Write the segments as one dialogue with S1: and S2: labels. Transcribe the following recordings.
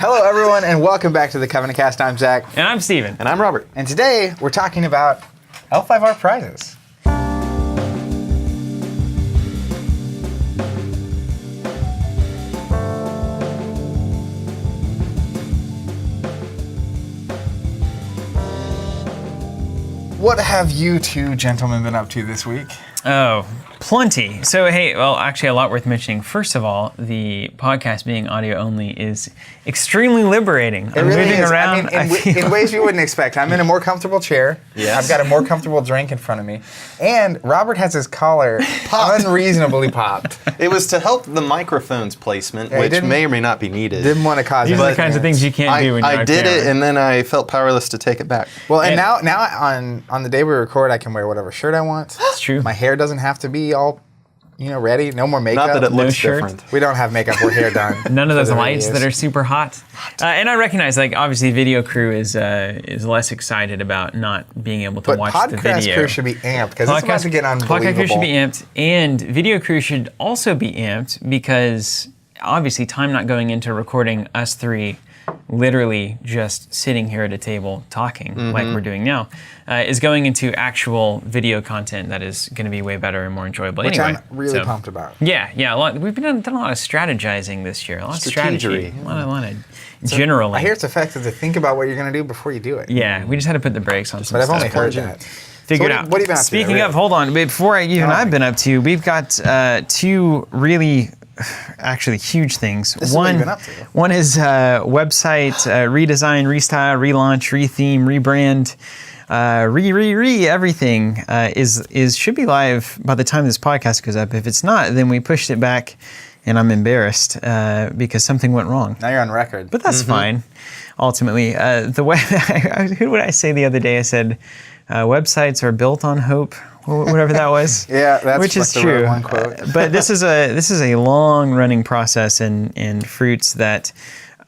S1: Hello, everyone, and welcome back to the Covenant Cast. I'm Zach.
S2: And I'm Steven.
S3: And I'm Robert.
S1: And today, we're talking about L5R prizes. What have you two gentlemen been up to this week?
S2: Oh, plenty. So, hey, well, actually, a lot worth mentioning. First of all, the podcast being audio only is extremely liberating.
S1: I'm really moving around. I mean, in ways you wouldn't expect. I'm in a more comfortable chair. Yes. I've got a more comfortable drink in front of me. And Robert has his collar unreasonably popped.
S3: It was to help the microphone's placement, which may or may not be needed.
S1: Didn't want to cause
S2: These are the kinds of things you can't do when you're
S3: I did it, and then I felt powerless to take it back.
S1: Well, and now on the day we record, I can wear whatever shirt I want.
S2: It's true.
S1: My hair doesn't have to be all, ready. No more makeup.
S3: Not that it looks
S2: shirt.
S3: different.
S1: We don't have makeup or hair done.
S2: None of those lights that are super hot. And I recognize, obviously, video crew is less excited about not being able to watch the video.
S1: Podcast crew should be amped because it's about to get unbelievable.
S2: Podcast crew should be amped, and video crew should also be amped because obviously time not going into recording us three literally just sitting here at a table talking like we're doing now is going into actual video content that is going to be way better and more enjoyable.
S1: Which
S2: anyway,
S1: I'm really pumped about.
S2: Yeah. We've done a lot of strategizing this year. A lot of strategy. A lot of generally.
S1: I hear it's effective to think about what you're going to do before you do it.
S2: Yeah, we just had to put the brakes on some
S1: But
S2: stuff.
S1: I've only heard that.
S2: Figure it out.
S1: What have you been up to?
S2: Speaking of, hold on. Before I've been up to, we've got two really actually huge things. One is website redesign, restyle, relaunch, retheme, rebrand, everything should be live by the time this podcast goes up. If it's not, then we pushed it back, and I'm embarrassed because something went wrong.
S1: Now you're on record.
S2: But that's fine. Ultimately, the way who would I say the other day? I said websites are built on hope. Whatever that was.
S1: Yeah, that's
S2: which is
S1: the
S2: true.
S1: one quote.
S2: But this is a long running process and fruits that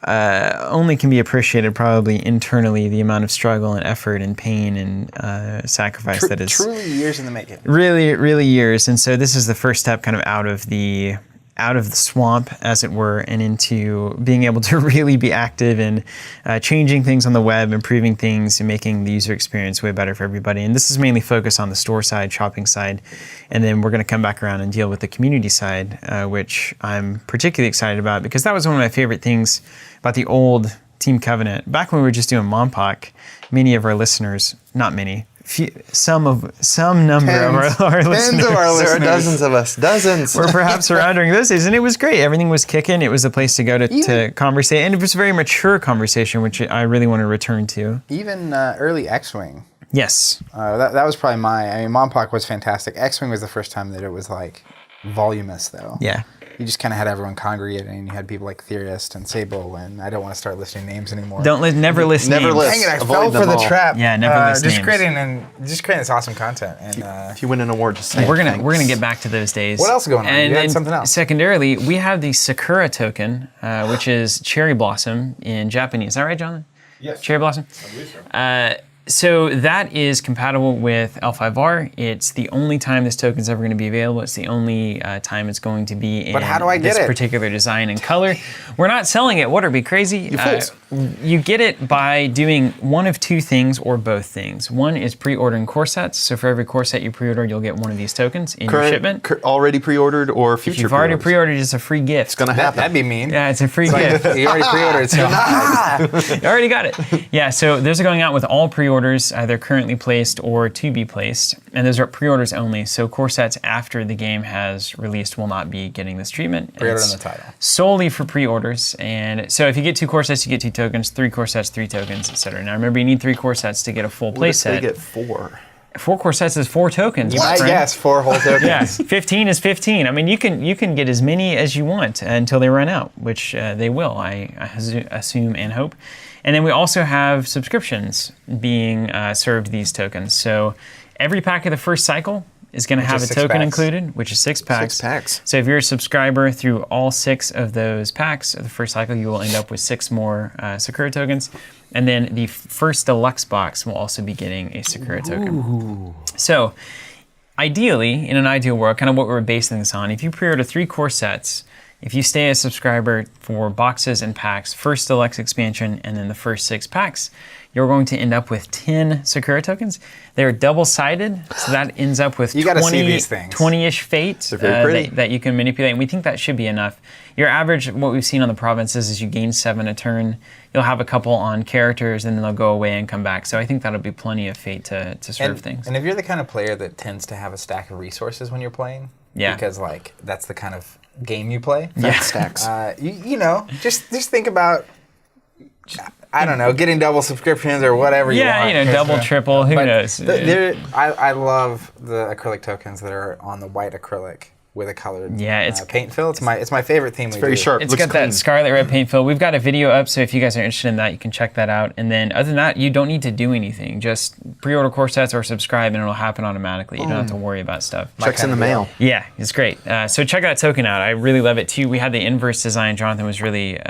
S2: only can be appreciated probably internally. The amount of struggle and effort and pain and sacrifice that is
S1: truly years in the making.
S2: Really, really years. And so this is the first step, kind of out of the swamp, as it were, and into being able to really be active in changing things on the web, improving things, and making the user experience way better for everybody. And this is mainly focused on the store side, shopping side, and then we're going to come back around and deal with the community side, which I'm particularly excited about because that was one of my favorite things about the old Team Covenant. Back when we were just doing Mompoc, many of our listeners, not many, some number of our listeners.
S1: There are
S3: dozens of us. Dozens.
S2: Were perhaps around during those days, and it was great. Everything was kicking. It was a place to go to conversate, and it was a very mature conversation, which I really want to return to.
S1: Even early X-Wing.
S2: Yes.
S1: That was probably Mompoc was fantastic. X-Wing was the first time that it was voluminous, though.
S2: Yeah.
S1: You just kind of had everyone congregating, and you had people like Theorist and Sable, and I don't want to start listing names anymore.
S2: Never list names.
S1: Dang it, I fell for the trap.
S2: Yeah, never list names.
S1: Just creating this awesome content. And
S3: if you win an award, just say
S2: we're gonna get back to those days.
S1: What else is going on?
S2: And
S1: you had something else.
S2: Secondarily, we have the Sakura token, which is cherry blossom in Japanese. Is that right, Jonathan?
S3: Yes.
S2: Cherry blossom?
S3: I believe so.
S2: So that is compatible with L5R. It's the only time this token is ever going to be available. It's the only time it's going to be in this particular design and color. We're not selling it. What, are we crazy?
S3: You fools.
S2: You get it by doing one of two things or both things. One is pre-ordering core sets. So for every core set you pre-order, you'll get one of these tokens in your shipment.
S3: Already pre-ordered or future
S2: If you've already pre-ordered, it's a free gift.
S3: It's going to happen.
S1: That'd be mean.
S2: Yeah, it's a free gift.
S1: You already pre-ordered, so
S2: You already got it. Yeah, so those are going out with all pre-orders, either currently placed or to be placed. And those are pre-orders only. So core sets after the game has released will not be getting this treatment.
S1: Pre-order in the title.
S2: Solely for pre-orders. And so if you get 2 core sets, you get 2 tokens, 3 core sets, 3 tokens, etc. Now remember, you need 3 core sets to get a full play set.
S3: They get 4.
S2: 4 core sets is 4 tokens.
S1: You might guess 4 whole tokens.
S2: Yes, 15 is 15. I mean, you can get as many as you want until they run out, which they will, I assume and hope. And then we also have subscriptions being served these tokens. So every pack of the first cycle is going to have a token included, which is 6 packs.
S3: 6 packs.
S2: So if you're a subscriber through all 6 of those packs of the first cycle, you will end up with 6 more Sakura tokens. And then the first deluxe box will also be getting a Sakura token. So ideally, in an ideal world, kind of what we're basing this on, if you pre-order 3 core sets, If you stay a subscriber for boxes and packs, first deluxe expansion and then the first 6 packs, you're going to end up with 10 Sakura tokens. They're double-sided, so that ends up with 20-ish fates that you can manipulate, and we think that should be enough. Your average, what we've seen on the provinces, is you gain 7 a turn. You'll have a couple on characters, and then they'll go away and come back. So I think that'll be plenty of fate to serve things.
S1: And if you're the kind of player that tends to have a stack of resources when you're playing, because like that's the kind of game you play.
S3: Stacks.
S1: You know, just think about, I don't know, getting double subscriptions or whatever you want.
S2: Yeah, you know, double, triple, who knows?
S1: I love the acrylic tokens that are on the white acrylic with a colored paint fill. It's my favorite theme.
S3: It's very sharp.
S2: It's got that scarlet red paint fill. We've got a video up, so if you guys are interested in that, you can check that out. And then other than that, you don't need to do anything. Just pre-order core sets or subscribe, and it'll happen automatically. You don't have to worry about stuff.
S3: Checks in the mail.
S2: Yeah, it's great. So check that token out. I really love it too. We had the inverse design. Jonathan was really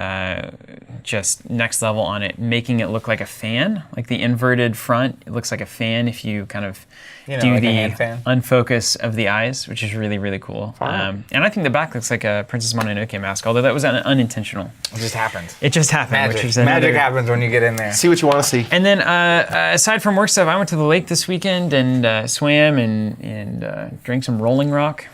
S2: just next level on it, making it look like a fan, like the inverted front. It looks like a fan if you kind of do like the unfocus of the eyes, which is really, really cool. And I think the back looks like a Princess Mononoke mask, although that was unintentional.
S1: It just happened.
S2: It just happened.
S1: Magic.
S2: Which is
S1: Magic happens when you get in there.
S3: See what you want to see.
S2: And then aside from work stuff, I went to the lake this weekend and swam and drank some Rolling Rock.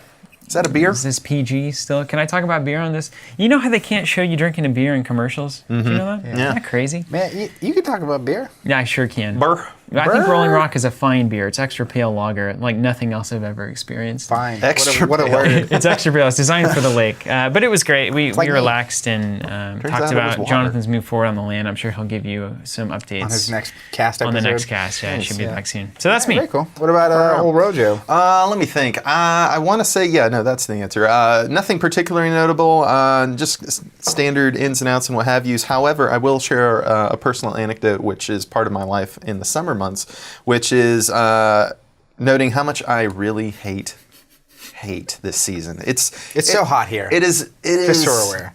S3: Is that a beer?
S2: Is this PG still? Can I talk about beer on this? You know how they can't show you drinking a beer in commercials? Do you know that?
S3: Yeah.
S2: Isn't that crazy?
S1: Man, you can talk about beer.
S2: Yeah, I sure can.
S3: Burr.
S2: I think Rolling Rock is a fine beer. It's extra pale lager, like nothing else I've ever experienced.
S1: Fine.
S3: Extra
S1: what a word.
S2: It's extra pale. It's designed for the lake. But it was great. We relaxed and talked about Jonathan's move forward on the land. I'm sure he'll give you some updates.
S1: On his next cast episode.
S2: On the next cast, yeah. It should be back soon. So that's me.
S1: Very cool. What about old Rojo?
S3: Let me think. I want to say, that's the answer. Nothing particularly notable, just standard ins and outs and what have yous. However, I will share a personal anecdote, which is part of my life in the summer months, which is noting how much I really hate this season. It's
S1: so hot here.
S3: It is.
S1: Just so we're aware.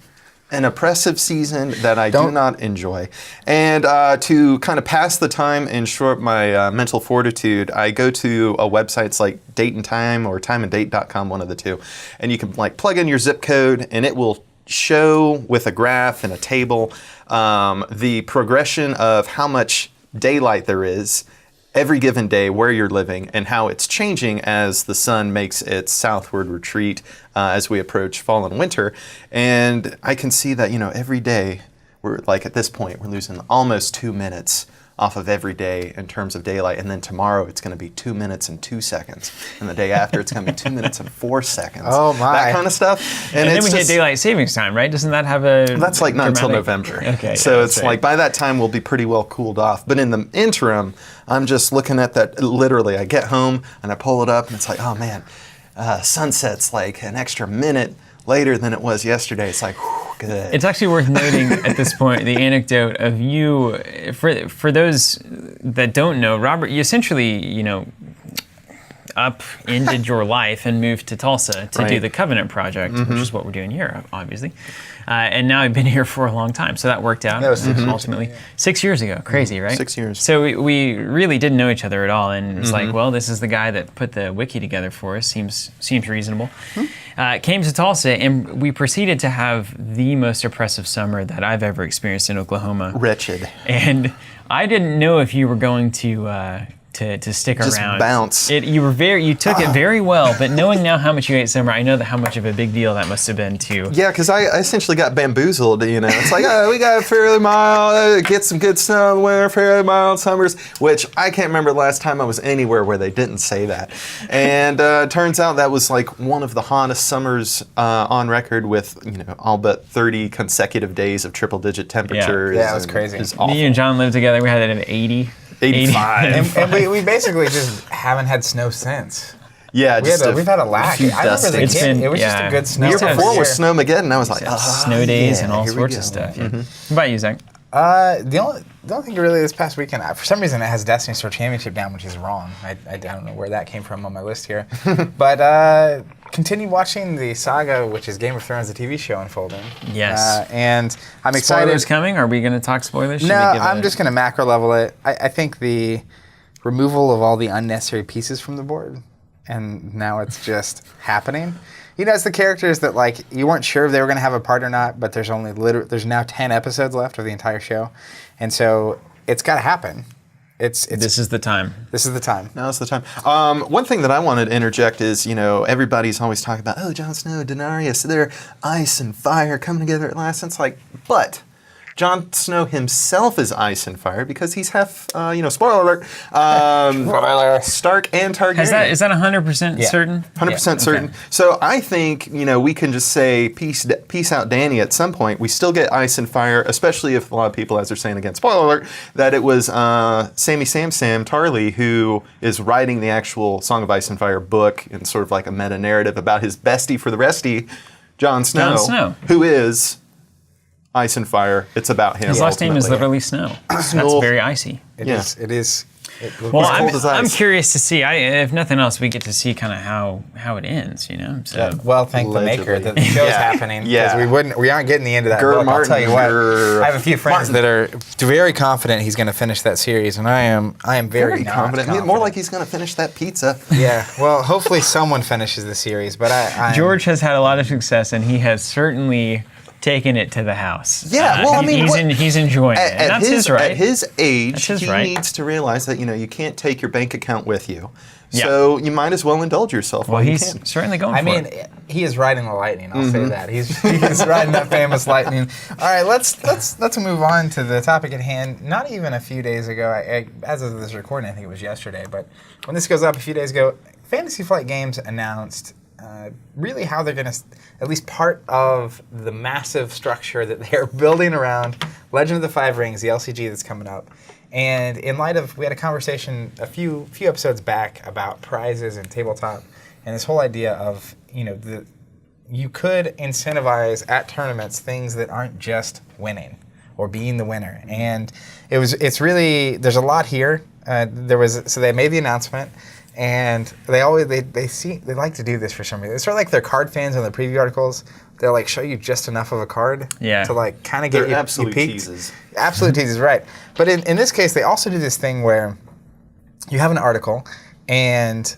S3: An oppressive season that I do not enjoy. And to kind of pass the time and shore up my mental fortitude, I go to websites like Date and Time or timeanddate.com, one of the two. And you can like plug in your zip code and it will show with a graph and a table the progression of how much daylight there is every given day where you're living and how it's changing as the sun makes its southward retreat as we approach fall and winter. And I can see that, every day we're like at this point, we're losing almost 2 minutes off of every day in terms of daylight. And then tomorrow it's going to be 2 minutes and 2 seconds. And the day after it's going to be 2 minutes and 4 seconds.
S1: Oh my.
S3: That kind of stuff.
S2: And then we get daylight savings time, right? Doesn't that have a
S3: That's like not until November.
S2: Okay.
S3: So it's like by that time we'll be pretty well cooled off. But in the interim, I'm just looking at that. Literally, I get home and I pull it up and it's like, oh man, sunset's like an extra minute later than it was yesterday. It's like, whew, good.
S2: It's actually worth noting at this point the anecdote of you, for those that don't know, Robert, you essentially, upended your life and moved to Tulsa to do the Covenant Project, which is what we're doing here, obviously. And now I've been here for a long time, so that worked out.
S1: That was
S2: ultimately 6 years ago. Crazy, right?
S3: 6 years.
S2: So we really didn't know each other at all, and it's like, well, this is the guy that put the wiki together for us. Seems reasonable. Came to Tulsa, and we proceeded to have the most oppressive summer that I've ever experienced in Oklahoma.
S3: Wretched.
S2: And I didn't know if you were going to stick
S3: just
S2: around.
S3: Bounce.
S2: You took it very well, but knowing now how much you hate summer, I know how much of a big deal that must have been too.
S3: Yeah, because I essentially got bamboozled, It's like, we got fairly mild, get some good snow in the winter, fairly mild summers, which I can't remember the last time I was anywhere where they didn't say that. And turns out that was like one of the hottest summers on record with, all but 30 consecutive days of triple-digit temperatures.
S1: Yeah, it was crazy.
S3: It was awful.
S2: Me and John lived together. We had it at 80.
S3: 85.
S1: And we basically just haven't had snow since.
S3: Yeah,
S1: we've had a lack. I remember as a kid, it was just a good snow.
S3: The year before was Snowmageddon. I was like,
S2: snow days and all sorts of stuff. Yeah. What about you, Zach?
S1: The only thing really this past weekend, for some reason it has Destiny Store Championship down, which is wrong. I don't know where that came from on my list here. But continue watching the saga, which is Game of Thrones, the TV show, unfolding.
S2: Yes.
S1: And I'm excited.
S2: Spoilers coming? Are we going to talk spoilers?
S1: No, I'm just going to macro level it. I think the removal of all the unnecessary pieces from the board, and now it's just happening, it's the characters that like you weren't sure if they were going to have a part or not, but there's now 10 episodes left of the entire show, and so it's got to happen.
S2: This is the time.
S1: This is the time.
S3: Now's the time. One thing that I wanted to interject is, everybody's always talking about, oh, Jon Snow, Daenerys, they're ice and fire coming together at last. And it's like, but Jon Snow himself is ice and fire because he's half, spoiler alert, Stark and Targaryen.
S2: Is that 100% certain?
S3: 100% certain.
S2: Okay.
S3: So I think, we can just say peace out Danny at some point. We still get ice and fire, especially if a lot of people, as they're saying again, spoiler alert, that it was Sammy Sam Tarly who is writing the actual Song of Ice and Fire book in sort of like a meta-narrative about his bestie for the restie, Jon Snow. Who is Ice and Fire. It's about him.
S2: His last name is literally Snow. That's very icy.
S1: It is.
S2: Well, I'm curious to see. If nothing else, we get to see kind of how it ends. So.
S1: Well, thank the maker that the show's happening.
S3: Yeah.
S1: We aren't getting the end of that book. I'll tell you what. I have a few friends that are very confident he's going to finish that series, and I am very confident.
S3: More like he's going to finish that pizza.
S1: Yeah. Well, hopefully someone finishes the series, but
S2: George has had a lot of success, and he has certainly taken it to the house.
S3: Yeah, well,
S2: he's enjoying it. And that's his right.
S3: At his age,
S2: he
S3: needs to realize that you can't take your bank account with you. So you might as well indulge yourself while you can.
S2: He's certainly going for it.
S1: He is riding the lightning. I'll say that he's riding that famous lightning. All right, let's move on to the topic at hand. Not even a few days ago, as of this recording, I think it was yesterday, but when this goes up a few days ago, Fantasy Flight Games announced really how they're going to, at least part of the massive structure that they're building around Legend of the Five Rings, the LCG that's coming up. And in light of, we had a conversation a few episodes back about prizes and tabletop, and this whole idea of, you could incentivize at tournaments things that aren't just winning or being the winner. And it's really, there's a lot here. So they made the announcement. And they like to do this for some reason. It's sort of like their card fans in the preview articles. They'll like show you just enough of a card to like kind of get you
S3: absolute
S1: peaked.
S3: Teases.
S1: Absolute teases, right? But in this case, they also do this thing where you have an article, and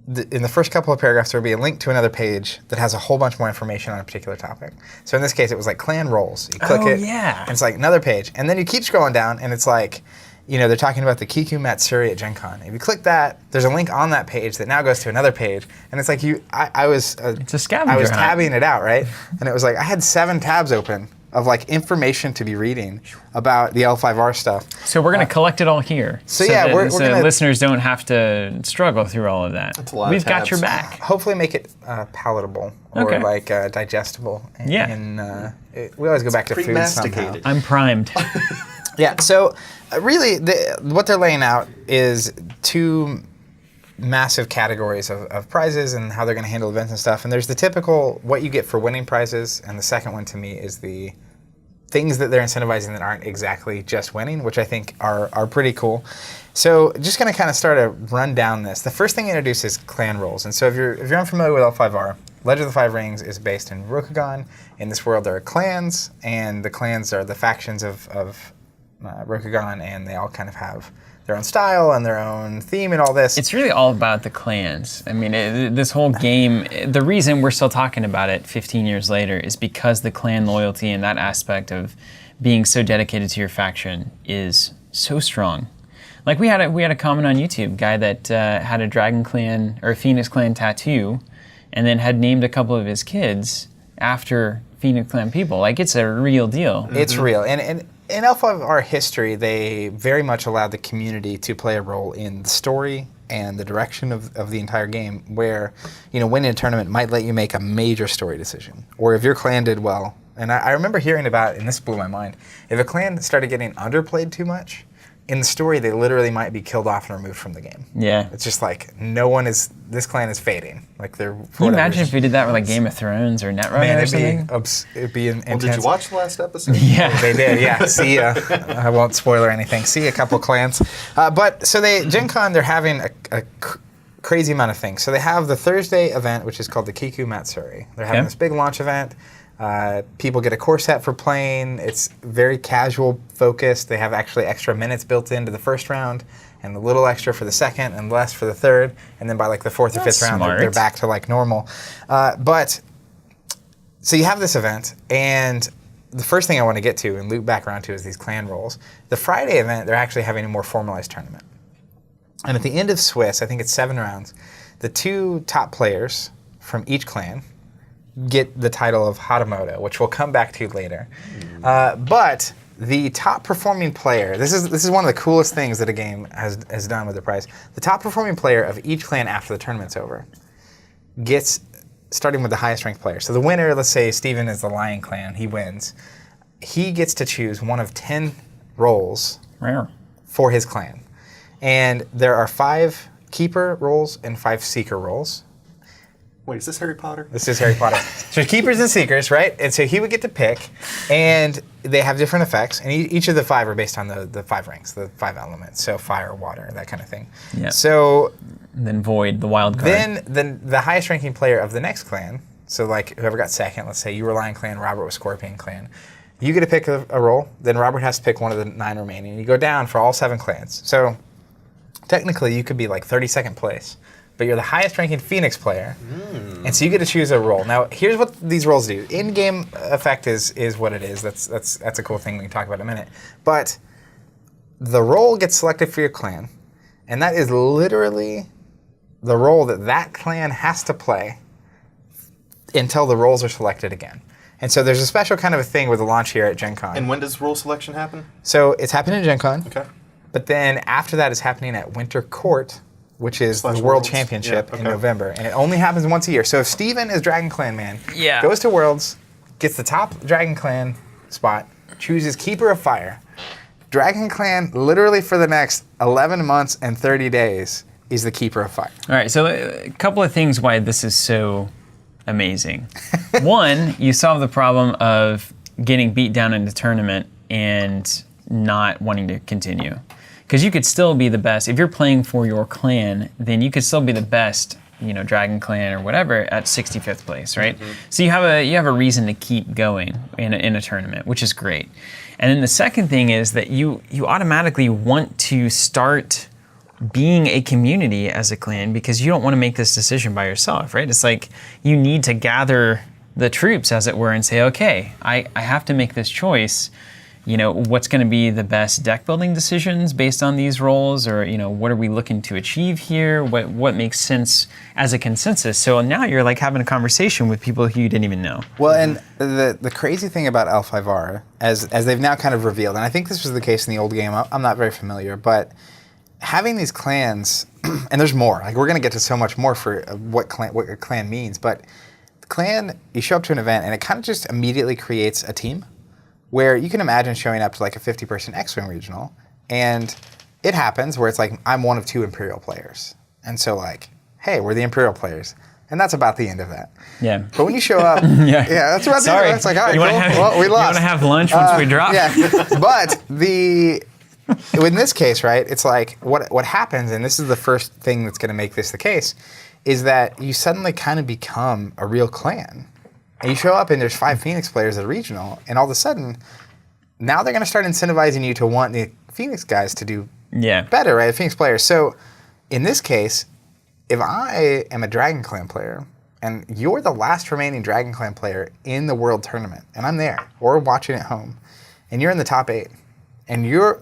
S1: in the first couple of paragraphs, there will be a link to another page that has a whole bunch more information on a particular topic. So in this case, it was like clan roles. You click it, and it's like another page, and then you keep scrolling down, and it's like, they're talking about the Kiku Matsuri at Gen Con. If you click that, there's a link on that page that now goes to another page, and it's like
S2: it's a scavenger
S1: I was
S2: hunt.
S1: tabbing it out, right? And it was like I had 7 tabs open of like information to be reading about the L5R stuff.
S2: So we're going to collect it all here.
S1: So we're gonna,
S2: listeners don't have to struggle through all of that.
S3: That's a lot
S2: We've
S3: of tabs.
S2: got your back.
S1: Hopefully make it palatable or like digestible. And we always go back to food somehow.
S2: I'm primed.
S1: Yeah, so really what they're laying out is 2 massive categories of prizes and how they're going to handle events and stuff. And there's the typical what you get for winning prizes, and the second one to me is the things that they're incentivizing that aren't exactly just winning, which I think are pretty cool. So just going to kind of start to run down this. The first thing introduced is clan roles. And so if you're unfamiliar with L5R, Legend of the Five Rings is based in Rokugan. In this world there are clans, and the clans are the factions of Rokugan, and they all kind of have their own style and their own theme and all this.
S2: It's really all about the clans. I mean, this whole game, the reason we're still talking about it 15 years later is because the clan loyalty and that aspect of being so dedicated to your faction is so strong. Like we had a comment on YouTube, guy that had a Dragon Clan or a Phoenix Clan tattoo, and then had named a couple of his kids after Phoenix Clan people. Like, it's a real deal.
S1: It's real. And in L5R history, they very much allowed the community to play a role in the story and the direction of the entire game, where, winning a tournament might let you make a major story decision. Or if your clan did well, and I remember hearing about, and this blew my mind, if a clan started getting underplayed too much, in the story, they literally might be killed off and removed from the game.
S2: Yeah.
S1: It's just like, this clan is fading. Like they're.
S2: Can you imagine if we did that with like Game of Thrones or Netrunner or something?
S1: It'd be intense.
S3: Did you watch the last episode?
S2: Yeah.
S1: They did, yeah. See, I won't spoiler anything. See a couple clans. But so Gen Con, they're having a crazy amount of things. So they have the Thursday event, which is called the Kiku Matsuri. They're having this big launch event. People get a core set for playing. It's very casual focused. They have actually extra minutes built into the first round. and a little extra for the second, and less for the third, and then by like the fourth or fifth round, they're back to like normal. So you have this event, and the first thing I want to get to and loop back around to is these clan roles. The Friday event, they're actually having a more formalized tournament. And at the end of Swiss, I think it's 7 rounds, the 2 top players from each clan get the title of Hatamoto, which we'll come back to later. But the top performing player, this is one of the coolest things that a game has done with the prize. The top performing player of each clan after the tournament's over gets, starting with the highest ranked player. So the winner, let's say Steven is the Lion Clan, he wins. He gets to choose one of 10 roles for his clan. And there are 5 keeper roles and 5 seeker roles.
S3: Wait, is this Harry Potter?
S1: This is Harry Potter. So keepers and seekers, right? And so he would get to pick, and they have different effects, and each of the 5 are based on the 5 ranks, the 5 elements. So fire, water, that kind of thing.
S2: Yeah.
S1: So
S2: and then void, the wild card.
S1: Then the highest ranking player of the next clan, so like whoever got second, let's say you were Lion Clan, Robert was Scorpion Clan. You get to pick a role, then Robert has to pick one of the 9 remaining. You go down for all 7 clans. So technically you could be like 32nd place, but you're the highest ranking Phoenix player, and so you get to choose a role. Now here's what these roles do. In-game effect is what it is. That's a cool thing we can talk about in a minute. But the role gets selected for your clan, and that is literally the role that clan has to play until the roles are selected again. And so there's a special kind of a thing with the launch here at Gen Con.
S3: And when does role selection happen?
S1: So it's happening at Gen Con.
S3: Okay.
S1: But then after that, it's happening at Winter Court, which is the World
S3: Worlds.
S1: Championship in November. And it only happens once a year. So if Steven is Dragon Clan man, goes to Worlds, gets the top Dragon Clan spot, chooses Keeper of Fire, Dragon Clan literally for the next 11 months and 30 days is the Keeper of Fire.
S2: All right, so a couple of things why this is so amazing. One, you solve the problem of getting beat down in the tournament and not wanting to continue. Because you could still be the best. If you're playing for your clan, then you could still be the best, Dragon Clan or whatever at 65th place, right? So you have a reason to keep going in a tournament, which is great. And then the second thing is that you automatically want to start being a community as a clan because you don't want to make this decision by yourself, right? It's like you need to gather the troops, as it were, and say, okay, I have to make this choice. What's going to be the best deck building decisions based on these roles, or what are we looking to achieve here? What makes sense as a consensus? So now you're like having a conversation with people who you didn't even know.
S1: Well, and the crazy thing about L5R, as they've now kind of revealed, and I think this was the case in the old game. I'm not very familiar, but having these clans, and there's more. Like we're going to get to so much more for what a clan means, but the clan, you show up to an event, and it kind of just immediately creates a team. Where you can imagine showing up to like a 50-person X-Wing regional, and it happens where it's like, I'm one of 2 Imperial players. And so like, hey, we're the Imperial players. And that's about the end of that.
S2: Yeah.
S1: But when you show up, that's about the end of that. It's like, all right, well, we lost.
S2: You want to have lunch once we drop?
S1: Yeah, but in this case, right, it's like, what happens, and this is the first thing that's gonna make this the case, is that you suddenly kind of become a real clan. And you show up and there's 5 Phoenix players at a regional, and all of a sudden, now they're going to start incentivizing you to want the Phoenix guys to do better, right? The Phoenix players. So in this case, if I am a Dragon Clan player, and you're the last remaining Dragon Clan player in the World Tournament, and I'm there, or watching at home, and you're in the top 8, and you're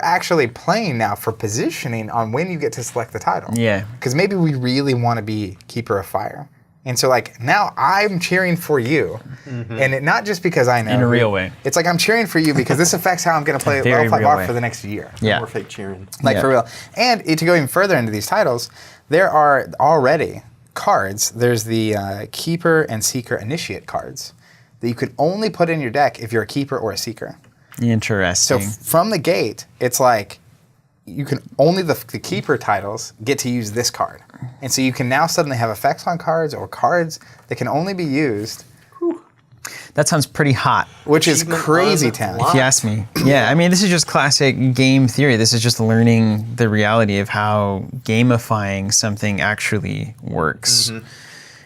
S1: actually playing now for positioning on when you get to select the title.
S2: Yeah.
S1: Because maybe we really want to be Keeper of Fire. And so, like, now I'm cheering for you. And not just because I know.
S2: In a real way.
S1: It's like I'm cheering for you because this affects how I'm going to play L5R for the next year.
S3: Yeah. More fake cheering.
S1: Like, for real. And to go even further into these titles, there are already cards. There's the Keeper and Seeker Initiate cards that you could only put in your deck if you're a Keeper or a Seeker.
S2: Interesting.
S1: So from the gate, it's like, you can only the Keeper titles get to use this card. And so you can now suddenly have effects on cards or cards that can only be used.
S2: That sounds pretty hot.
S1: Which is crazy town.
S2: If you ask me. Yeah, I mean, this is just classic game theory. This is just learning the reality of how gamifying something actually works.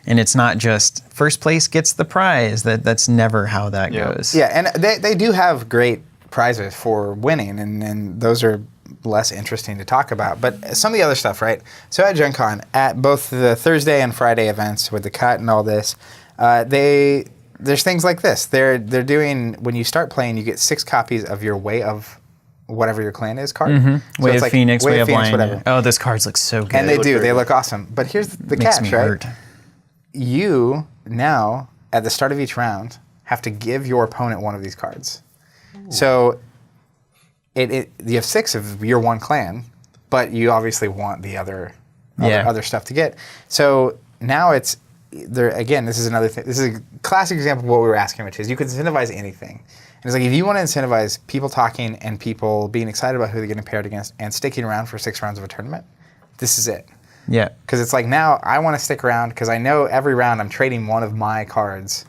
S2: And it's not just first place gets the prize. That's never how that goes.
S1: Yeah, and they do have great prizes for winning, and those are less interesting to talk about. But some of the other stuff, right? So at Gen Con, at both the Thursday and Friday events with the cut and all this, there's things like this. They're doing, when you start playing, you get 6 copies of your Way of whatever your clan is card.
S2: So Way of
S1: like
S2: Phoenix, Way of Lion.
S1: whatever.
S2: Oh, those cards look so good.
S1: And they do. They look awesome. But here's the
S2: Makes
S1: catch,
S2: me
S1: right?
S2: hurt.
S1: You now, at the start of each round, have to give your opponent one of these cards. Ooh. So you have 6 of your one clan, but you obviously want the other stuff to get. So now it's there again. This is another thing. This is a classic example of what we were asking, which is you can incentivize anything. And it's like if you want to incentivize people talking and people being excited about who they're getting paired against and sticking around for 6 rounds of a tournament, this is it.
S2: Yeah.
S1: Because it's like now I want to stick around because I know every round I'm trading one of my cards.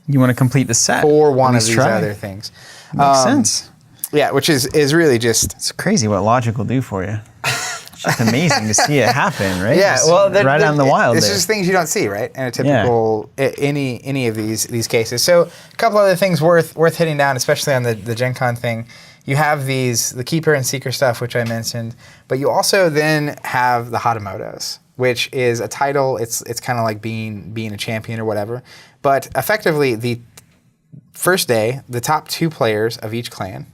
S2: You want to complete the set
S1: for one of these other things.
S2: Makes sense.
S1: Yeah, which is really just...
S2: It's crazy what logic will do for you. It's just amazing to see it happen, right?
S1: Yeah,
S2: just
S1: well...
S2: right out in the wild
S1: It's just things you don't see, right? In a typical... Any of these cases. So a couple other things worth hitting down, especially on the Gen Con thing. You have the Keeper and Seeker stuff, which I mentioned, but you also then have the Hatamotos, which is a title. It's kind of like being a champion or whatever. But effectively, the first day, the top 2 players of each clan,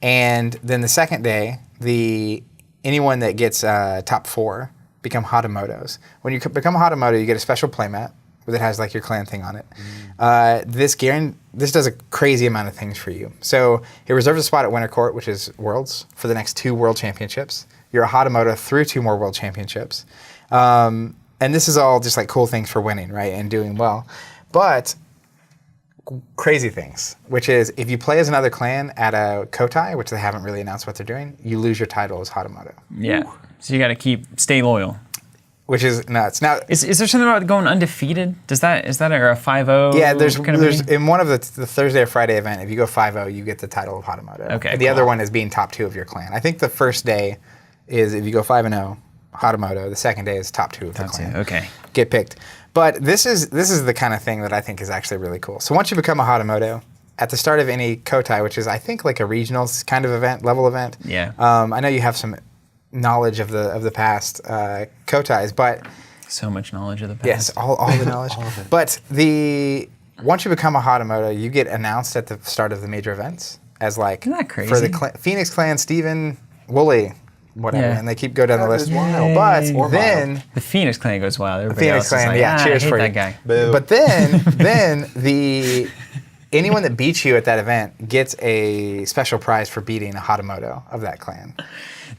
S1: and then the second day, anyone that gets top 4 become Hatamotos. When you become a Hatamoto, you get a special playmat that has like your clan thing on it. This does a crazy amount of things for you. So it reserves a spot at Winter Court, which is Worlds, for the next 2 World Championships. You're a Hatamoto through 2 more World Championships. And this is all just like cool things for winning, right, and doing well. But crazy things, which is if you play as another clan at a Kotai, which they haven't really announced what they're doing, you lose your title as Hatamoto.
S2: Yeah. Ooh. So you got to stay loyal.
S1: Which is nuts. Now,
S2: is there something about going undefeated? Is that a 5-0?
S1: Yeah, there's in one of the Thursday or Friday event, if you go 5-0, you get the title of Hatamoto.
S2: Okay.
S1: And the other one is being top 2 of your clan. I think the first day is if you go 5-0, Hatamoto. The second day is top 2 of the clan.
S2: Okay.
S1: Get picked. But this is the kind of thing that I think is actually really cool. So once you become a Hatamoto, at the start of any Kotai, which is I think like a regional kind of level event.
S2: Yeah.
S1: I know you have some knowledge of the past Kotais, but
S2: so much knowledge of the past.
S1: Yes, all the knowledge. All of it. But once you become a Hatamoto, you get announced at the start of the major events as like
S2: isn't that crazy?
S1: For the Phoenix Clan, Stephen Woolley, whatever, and they keep going down the list.
S3: Wild.
S1: But then
S2: the Phoenix Clan goes wild. Everybody
S1: Phoenix Clan,
S2: like,
S1: cheers
S2: I hate
S1: for
S2: that
S1: you.
S2: Guy.
S3: Boo.
S1: But then anyone that beats you at that event gets a special prize for beating a Hatamoto of that clan.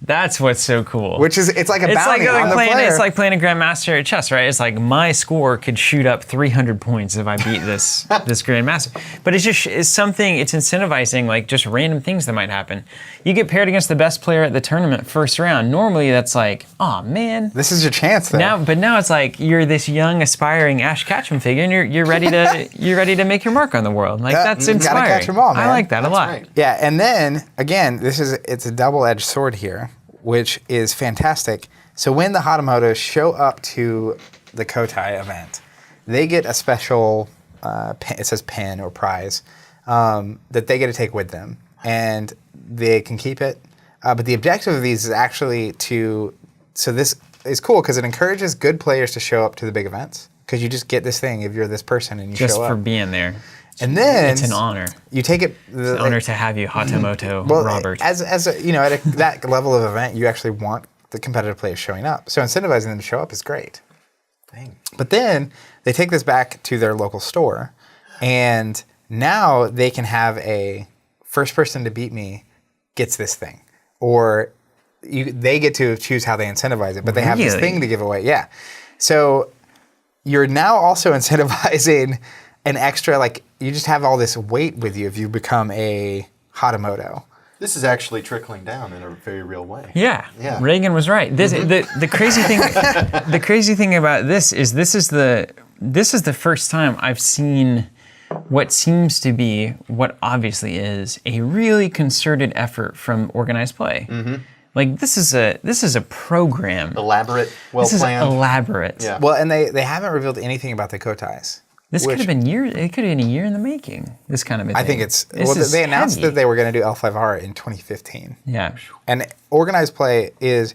S2: That's what's so cool.
S1: It's like a bounty on the player.
S2: It's like playing a Grandmaster at chess, right? It's like my score could shoot up 300 points if I beat this Grandmaster. But it's incentivizing like just random things that might happen. You get paired against the best player at the tournament first round. Normally that's like, oh man.
S1: This is your chance though.
S2: Now it's like you're this young aspiring Ash Ketchum figure and you're ready to make your mark on the world. Like that's inspiring.
S1: Gotta catch them all, man.
S2: I like that a lot.
S1: Right. Yeah, and then again, it's a double-edged sword here, which is fantastic. So when the Hatamotos show up to the Kotai event, they get a special, it says pin or prize, that they get to take with them. And they can keep it. But the objective of these is actually so this is cool because it encourages good players to show up to the big events. Because you just get this thing if you're this person and you
S2: just
S1: show up.
S2: Just for being there.
S1: And then
S2: it's an honor.
S1: You take it.
S2: It's an honor to have you, Hatamoto Robert.
S1: As at that level of event, you actually want the competitive players showing up. So incentivizing them to show up is great. Dang. But then they take this back to their local store, and now they can have a first person to beat me gets this thing, or they get to choose how they incentivize it. But they have this thing to give away. Yeah. So you're now also incentivizing an extra, like, you just have all this weight with you if you become a Hatamoto.
S3: This is actually trickling down in a very real way.
S2: Yeah. Reagan was right. This the crazy thing the crazy thing about this is this is the first time I've seen what seems to be what obviously is a really concerted effort from organized play. Mm-hmm. Like this is a program.
S3: Elaborate, well planned.
S2: This is elaborate.
S3: Yeah.
S1: Well, and they haven't revealed anything about the Kotais.
S2: This could have been years. It could have been a year in the making. This kind of a thing.
S1: I think they announced that they were going to do L5R in 2015.
S2: Yeah.
S1: And organized play is,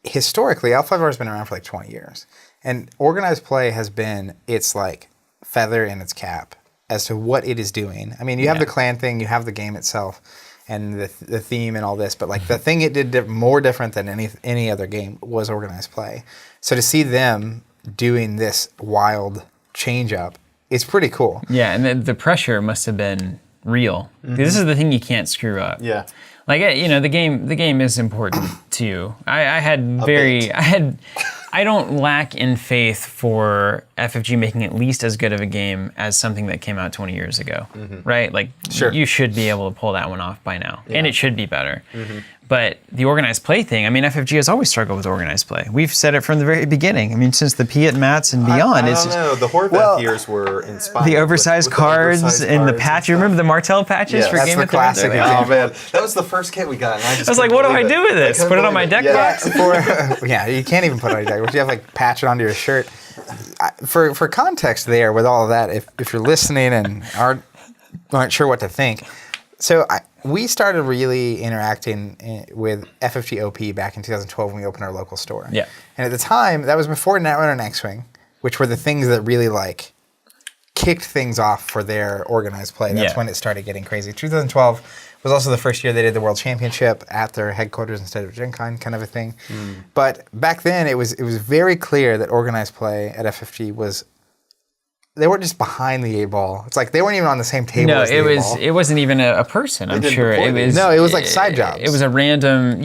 S1: historically, L5R has been around for like 20 years. And organized play has been its like feather in its cap as to what it is doing. I mean, you have the clan thing, you have the game itself, and the theme and all this, but like the thing it did more different than any other game was organized play. So to see them doing this wild change up, it's pretty cool.
S2: Yeah, and the pressure must have been real. This is the thing you can't screw up.
S3: Yeah.
S2: Like, the game is important too. I don't lack in faith for FFG making at least as good of a game as something that came out 20 years ago, right? Like, you should be able to pull that one off by now, and it should be better. But the organized play thing, I mean, FFG has always struggled with organized play. We've said it from the very beginning. I mean, since the Piet Mats and beyond.
S3: I don't know. The Horvath years were inspired.
S2: The oversized cards and the patch. You remember the Martell patches for Game of Thrones?
S1: That's the classic.
S3: Oh, man. That was the first kit we got. And I
S2: was like, what do I do with this? Put it on my deck box?
S1: You can't even put it on your deck box. You have like patch it onto your shirt. For context there with all of that, if you're listening and aren't sure what to think, so we started really interacting with FFG OP back in 2012 when we opened our local store.
S2: Yeah.
S1: And at the time, that was before Netrunner and X-Wing, which were the things that really like kicked things off for their organized play. That's when it started getting crazy. 2012 was also the first year they did the World Championship at their headquarters instead of Gen Con, kind of a thing. But back then, it was very clear that organized play at FFG they weren't just behind the 8-ball. It's like they weren't even on the same table as the 8-ball.
S2: It wasn't even a person, I'm sure. It
S1: was like side jobs.
S2: It was a random,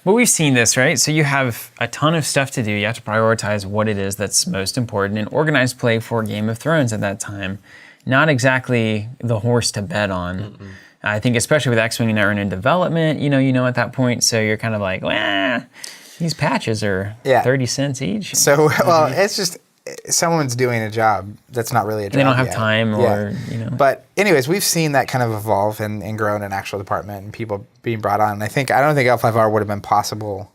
S2: but we've seen this, right? So you have a ton of stuff to do. You have to prioritize what it is that's most important. And organized play for Game of Thrones at that time, not exactly the horse to bet on. I think especially with X-Wing and Netrunner in development, you know at that point, so you're kind of like, these patches are 30 cents each.
S1: So, it's just, someone's doing a job that's not really a job.
S2: They don't have time or.
S1: But anyways, we've seen that kind of evolve and grow in an actual department and people being brought on. And I don't think L5R would have been possible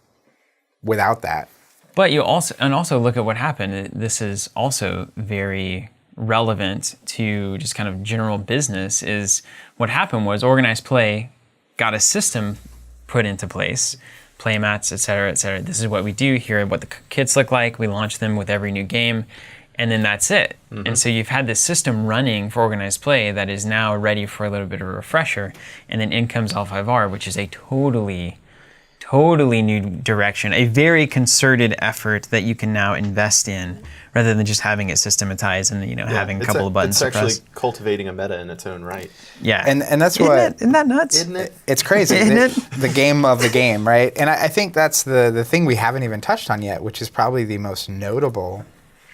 S1: without that.
S2: But you also look at what happened. This is also very relevant to just kind of general business. Is what happened was organized play got a system put into place. Playmats, et cetera, et cetera. This is what we do. Here are what the kits look like. We launch them with every new game, and then that's it. And so you've had this system running for organized play that is now ready for a little bit of a refresher, and then in comes L5R, which is a totally new direction, a very concerted effort that you can now invest in rather than just having it systematized and having a couple of buttons to press.
S3: It's actually cultivating a meta in its own right.
S2: Yeah,
S1: and that's
S2: isn't that nuts?
S3: Isn't it?
S1: It's crazy.
S2: Isn't it?
S1: The game of the game, right? And I think that's the thing we haven't even touched on yet, which is probably the most notable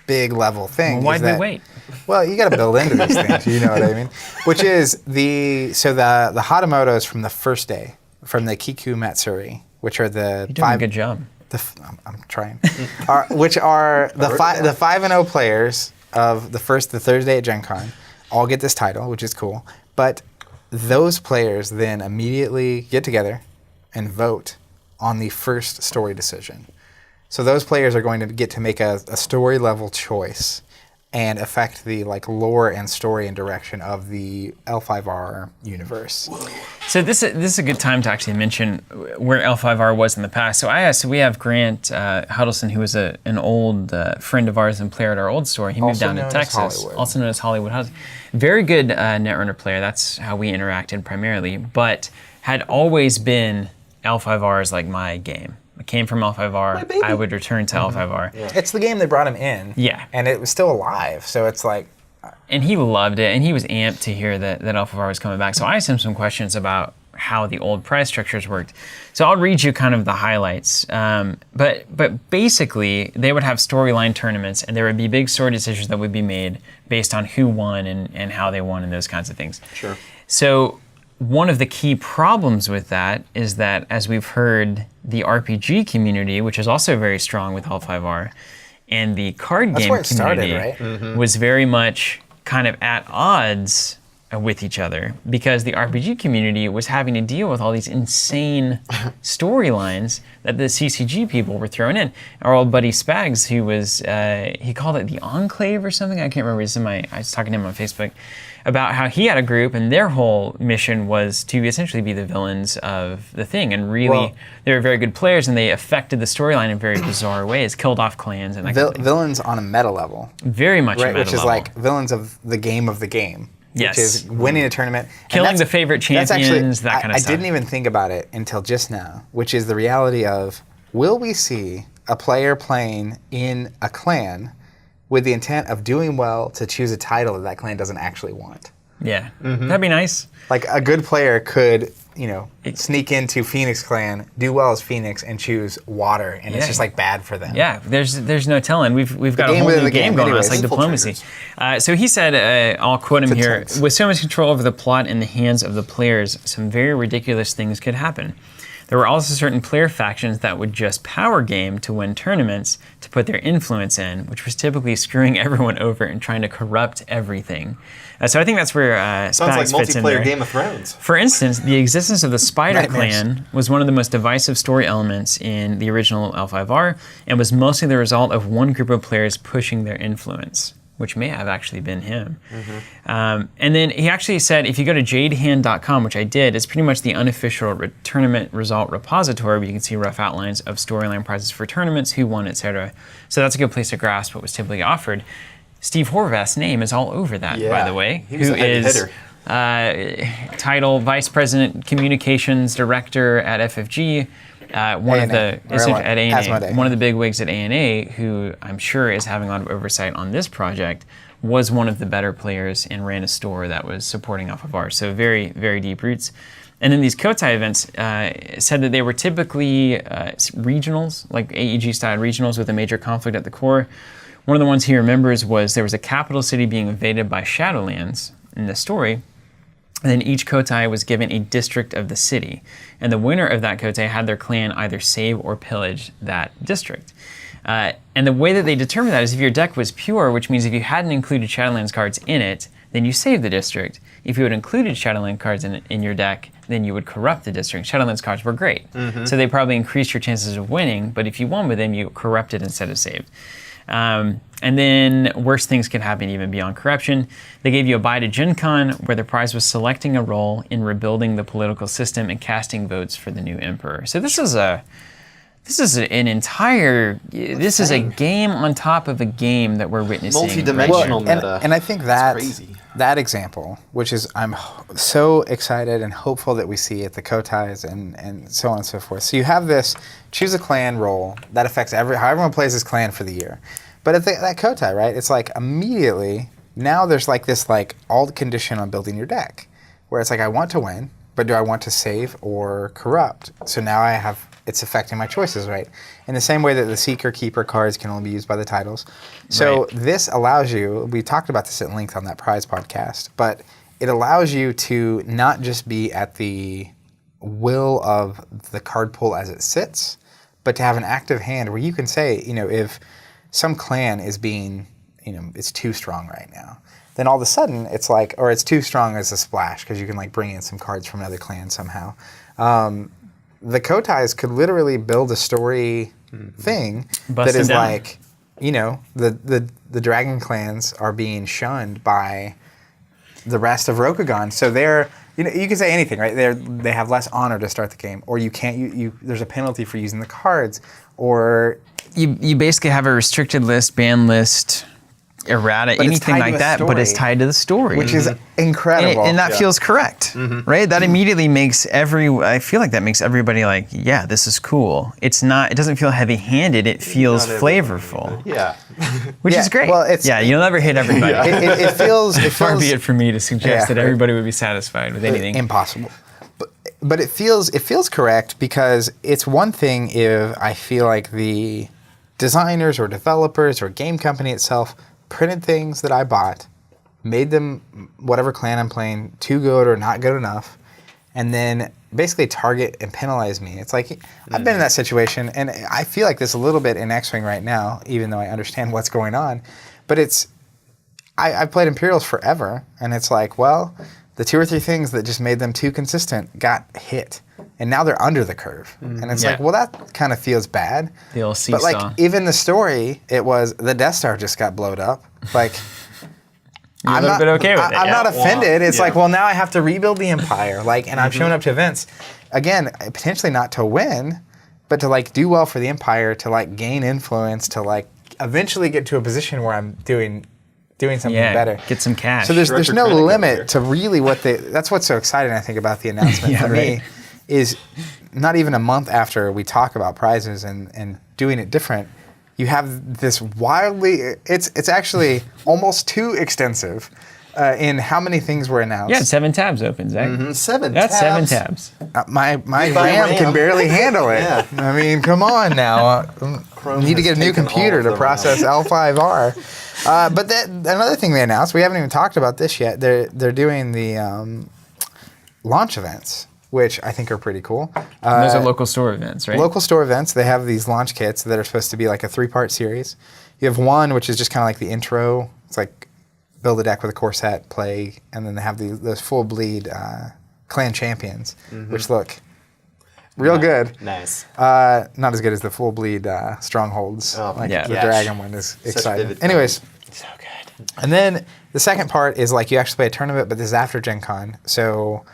S1: big level thing.
S2: Well, why did we wait?
S1: Well, you got to build into these things. You know what I mean? Which is the Hatamotos from the first day, from the Kiku Matsuri, which are the
S2: You're doing a good job.
S1: I'm trying. Which are the 5-0 players of the Thursday at Gen Con all get this title, which is cool. But those players then immediately get together and vote on the first story decision. So those players are going to get to make a story level choice and affect the lore and story and direction of the L5R universe.
S2: So this is a good time to actually mention where L5R was in the past. So we have Grant Huddleston, who was an old friend of ours and player at our old store. He moved down to Texas, also known as Hollywood. Very good Netrunner player. That's how we interacted primarily, but had always been L5R is like my game. I came from L5R. I would return to L5R.
S1: Yeah. It's the game that brought him in.
S2: Yeah.
S1: And it was still alive, so it's like...
S2: And he loved it, and he was amped to hear that L5R was coming back. So I asked him some questions about how the old prize structures worked. So I'll read you kind of the highlights. But basically, they would have storyline tournaments, and there would be big story decisions that would be made based on who won and how they won and those kinds of things.
S3: Sure.
S2: So one of the key problems with that is that, as we've heard, the RPG community, which is also very strong with L5R, and the card game community
S1: started, right?
S2: was very much kind of at odds with each other because the RPG community was having to deal with all these insane storylines that the CCG people were throwing in. Our old buddy Spags, who was, he called it the Enclave or something. I can't remember. I was talking to him on Facebook about how he had a group and their whole mission was to essentially be the villains of the thing. And really, they were very good players and they affected the storyline in very bizarre ways, killed off clans and that kind of thing.
S1: Villains on a meta level.
S2: Very much a meta
S1: which is
S2: level.
S1: like villains of the game of the game.
S2: Yes.
S1: Which is winning a tournament.
S2: Killing the favorite champions, that kind of stuff.
S1: I didn't even think about it until just now, which is the reality of, will we see a player playing in a clan with the intent of doing well to choose a title that clan doesn't actually want?
S2: Yeah, that'd be nice.
S1: Like a good player could, sneak into Phoenix Clan, do well as Phoenix, and choose Water, and it's just like bad for them.
S2: Yeah, there's no telling. We've got a whole new game going on. It's like diplomacy. So he said, I'll quote him here: "With so much control over the plot in the hands of the players, some very ridiculous things could happen. There were also certain player factions that would just power game to win tournaments to put their influence in, which was typically screwing everyone over and trying to corrupt everything." So I think that's where Spags fits in there.
S3: Sounds like multiplayer Game of Thrones.
S2: For instance, the existence of the Spider Clan was one of the most divisive story elements in the original L5R and was mostly the result of one group of players pushing their influence, which may have actually been him. And then he actually said, if you go to jadehand.com, which I did, it's pretty much the unofficial tournament result repository where you can see rough outlines of storyline prizes for tournaments, who won, etc. So that's a good place to grasp what was typically offered. Steve Horvath's name is all over that, by the way.
S3: He was a heavy hitter.
S2: Title Vice President Communications Director at FFG, one of the at ANA, one of the big wigs at ANA, who I'm sure is having a lot of oversight on this project, was one of the better players and ran a store that was supporting L5R. So very, very deep roots. And then these Kotai events said that they were typically regionals, like AEG-style regionals with a major conflict at the core. One of the ones he remembers was there was a capital city being invaded by Shadowlands in the story, and then each Kotai was given a district of the city, and the winner of that Kotai had their clan either save or pillage that district. And the way that they determined that is if your deck was pure, which means if you hadn't included Shadowlands cards in it, then you saved the district. If you had included Shadowlands cards in your deck, then you would corrupt the district. Shadowlands cards were great, so they probably increased your chances of winning, but if you won with them, you corrupted instead of saved. And then worse things could happen even beyond corruption. They gave you a buy to Gen Con, where the prize was selecting a role in rebuilding the political system and casting votes for the new emperor. So this is a game on top of a game that we're witnessing.
S3: Multi-dimensional meta.
S1: And I think that example, which is I'm so excited and hopeful that we see at the Kotais and so on and so forth. So you have this choose a clan role that affects how everyone plays this clan for the year. But at that Kotai, right, it's like immediately now there's like this all condition on building your deck, where it's like I want to win, but do I want to save or corrupt? So now it's affecting my choices, right? In the same way that the Seeker Keeper cards can only be used by the titles. So this allows you, we talked about this at length on that prize podcast, but it allows you to not just be at the will of the card pool as it sits, but to have an active hand where you can say, if some clan is being, it's too strong right now, then all of a sudden it's like, or it's too strong as a splash because you can bring in some cards from another clan somehow. The Kotais could literally build a story thing that is like, the dragon clans are being shunned by the rest of Rokugan. So they're, you can say anything, right? They have less honor to start the game, or you can't, there's a penalty for using the cards, or...
S2: You basically have a restricted list, ban list, errata, anything like that, but it's tied to the story.
S1: Which is incredible.
S2: And that feels correct, right? That immediately makes I feel like that makes everybody like, yeah, this is cool. It doesn't feel heavy-handed, it feels flavorful.
S3: Yeah.
S2: Which is great.
S1: Well,
S2: you'll never hit everybody.
S1: It feels...
S2: Far be it for me to suggest that everybody would be satisfied with anything.
S1: Impossible. But it feels correct because it's one thing if I feel like the designers or developers or game company itself printed things that I bought, made them whatever clan I'm playing too good or not good enough, and then basically target and penalize me. It's like I've been in that situation, and I feel like this a little bit in X-Wing right now, even though I understand what's going on. But I've played Imperials forever, and it's like, well, the 2 or 3 things that just made them too consistent got hit. And now they're under the curve. And it's like, well, that kind of feels bad.
S2: The old seesaw.
S1: But like, even the story, it was the Death Star just got blowed up. Like,
S2: You're a little bit okay with it.
S1: I'm
S2: yeah.
S1: not offended. It's
S3: Yeah.
S1: like, well, now I have to rebuild the Empire. Like, and I'm showing up to events. Again, potentially not to win, but to like do well for the Empire, to like gain influence, to like eventually get to a position where I'm doing something better.
S2: Get some cash.
S1: So there's no
S3: Director Krennic over here.
S1: limit to really what that's what's so exciting, I think, about the announcement
S2: Yeah,
S1: for
S2: right.
S1: me, is not even a month after we talk about prizes and doing it different, you have this wildly, it's actually almost too extensive in how many things were announced.
S2: Yeah, 7 tabs open, Zach.
S3: 7
S2: That's
S3: tabs.
S2: 7 tabs.
S1: My
S3: buy
S1: RAM can
S3: RAM.
S1: barely handle it.
S3: Yeah.
S1: I mean, come on now.
S3: Chrome
S1: Need to
S3: has
S1: get a new
S3: taken all
S1: computer
S3: of
S1: to
S3: the
S1: process L5R. But another thing they announced, we haven't even talked about this yet. They're doing the launch events, which I think are pretty cool.
S2: Those are local store events, right?
S1: Local store events. They have these launch kits that are supposed to be like a 3-part series. You have one, which is just kind of like the intro. It's like build a deck with a core set, play, and then they have those full bleed clan champions, which look real good.
S3: Nice.
S1: Not as good as the full bleed strongholds.
S3: Oh,
S1: like
S2: yeah.
S1: the
S3: Gosh.
S1: dragon one is exciting.
S3: vivid
S1: Anyways,
S2: So good.
S1: and then the second part is like you actually play a tournament, but this is after Gen Con, so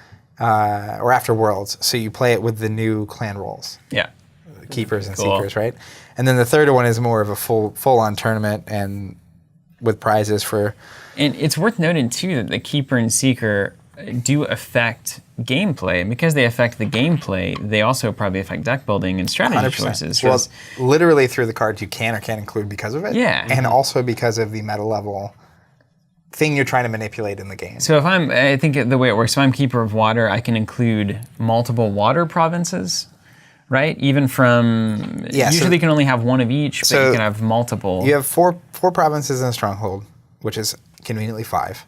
S1: or after Worlds. So you play it with the new clan roles,
S2: Yeah.
S1: keepers and
S2: Cool.
S1: seekers, right? And then the third one is more of a full-on tournament and with prizes for.
S2: And it's worth noting, too, that the Keeper and Seeker do affect gameplay. And because they affect the gameplay, they also probably affect deck building and strategy
S1: 100%.
S2: choices.
S1: Well,
S2: 'cause-
S1: literally through the cards you can or can't include because of it.
S2: Yeah.
S1: And also because of the meta level thing you're trying to manipulate in the game.
S2: So I think the way it works, if I'm Keeper of Water, I can include multiple water provinces, right? Even from,
S1: Yeah, so-
S2: usually you can only have one of each, but
S1: So
S2: you can have multiple.
S1: You have four provinces in a stronghold, which is conveniently 5.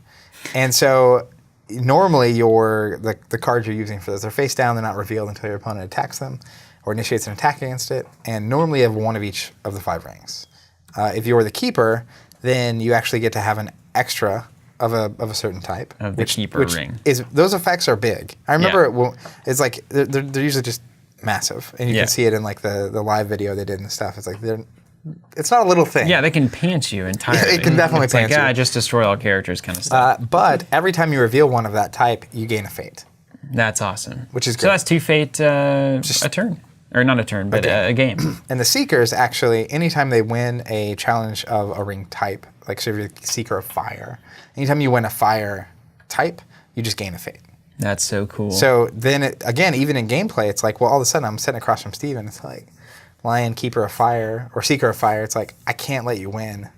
S1: And so normally the cards you're using for those, they're face down, they're not revealed until your opponent attacks them or initiates an attack against it. And normally you have one of each of the 5 rings. If you're the keeper, then you actually get to have an extra of a certain type.
S2: Of the keeper ring.
S1: Those effects are big. I remember
S2: Yeah.
S1: it's like they're usually just massive. And you
S2: Yeah.
S1: can see it in like the live video they did and stuff. It's like it's not a little thing.
S2: Yeah, they can pants you entirely.
S1: It can definitely
S2: it's like,
S1: pants you.
S2: I just destroy all characters kind of stuff.
S1: But every time you reveal one of that type, you gain a fate.
S2: That's awesome.
S1: Which is
S2: So
S1: great.
S2: that's 2 fate a turn. Or not a turn, but a game.
S1: And the Seekers, actually, anytime they win a challenge of a ring type, like so if you're the Seeker of Fire, anytime you win a Fire type, you just gain a fate.
S2: That's so cool.
S1: So then, again, even in gameplay, it's like, well, all of a sudden I'm sitting across from Steven. It's like, Lion, Keeper of Fire, or Seeker of Fire. It's like, I can't let you win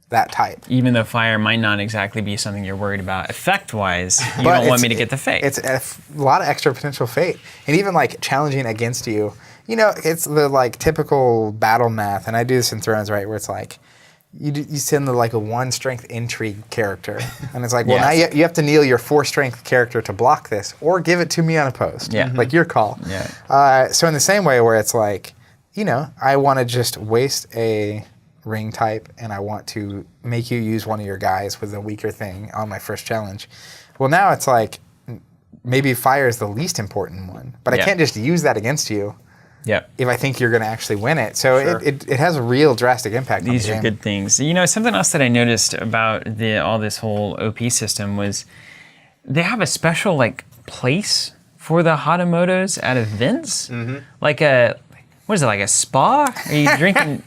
S1: that type.
S2: Even though fire might not exactly be something you're worried about effect-wise, you
S1: But
S2: don't want
S1: it's-
S2: me to get the fate.
S1: It's a lot of extra potential fate. And even like challenging against you, you know, it's the like typical battle math. And I do this in Thrones, right, where it's like, you send the like a 1 strength intrigue character. And it's like, well,
S2: Yes.
S1: now you have to kneel your 4 strength character to block this or give it to me unopposed.
S2: Yeah.
S1: Like your call.
S2: Yeah.
S1: So in the same way where it's like, you know, I want to just waste a ring type and I want to make you use one of your guys with a weaker thing on my first challenge. Well, now it's like maybe fire is the least important one, but I
S2: Yeah.
S1: can't just use that against you
S2: Yep.
S1: if I think you're going to actually win it. So
S3: Sure.
S1: it has a real drastic impact on
S2: These
S1: the
S2: are
S1: game.
S2: good things. You know, something else that I noticed about all this whole OP system was they have a special like place for the Hatamotos at events, like a what is it, like a spa? Are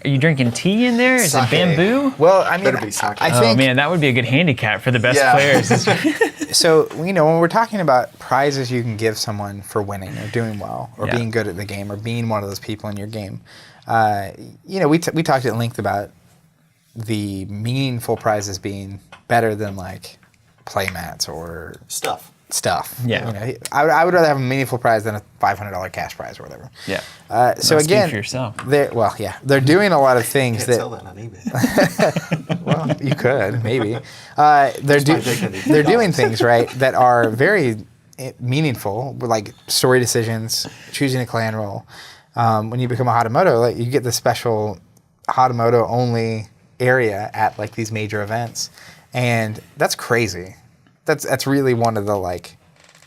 S2: you drinking tea in there? Is it
S3: Sake.
S2: bamboo?
S1: Well, I mean,
S3: Better be sake.
S1: I
S2: Oh
S1: think
S2: man, that would be a good handicap for the best
S3: Yeah.
S2: players.
S1: so. You know, when we're talking about prizes you can give someone for winning or doing well or
S2: Yeah.
S1: being good at the game or being one of those people in your game, you know, we talked at length about the meaningful prizes being better than like playmats or
S3: Stuff.
S1: stuff.
S2: Yeah.
S1: You know, I would rather have a meaningful prize than a $500 cash prize or whatever.
S2: Yeah.
S1: So
S2: Not speak
S1: again,
S2: for yourself.
S1: they're doing a lot of things
S3: Can't
S1: that.
S3: sell that on eBay.
S1: Well, you could maybe. They're
S3: dignity.
S1: they're doing things right that are very meaningful, like story decisions, choosing a clan role. When you become a Hatamoto, like you get the special Hatamoto only area at like these major events, and that's crazy. That's really one of the like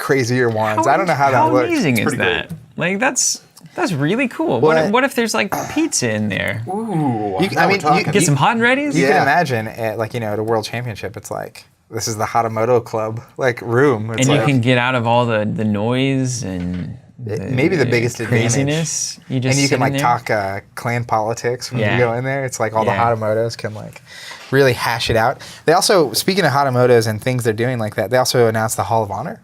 S1: crazier ones. I don't know how that looks.
S2: How amazing is
S3: pretty
S2: that?
S3: great.
S2: Like that's really cool.
S1: Well,
S2: What if there's like pizza in there?
S3: Ooh,
S1: I mean, you
S2: Get some hot and ready's?
S1: You
S3: Yeah.
S1: can imagine at at a world championship, it's like this is the Hatamoto Club room. It's
S2: And you
S1: like,
S2: can get out of all the noise and
S1: maybe the biggest
S2: craziness.
S1: advantage. And you can
S2: sit in there.
S1: talk clan politics when
S2: Yeah.
S1: you go in there. It's like all
S2: Yeah.
S1: the Hatamotos can really hash it out. They also, speaking of Hatamotos and things they're doing like that, they also announced the Hall of Honor,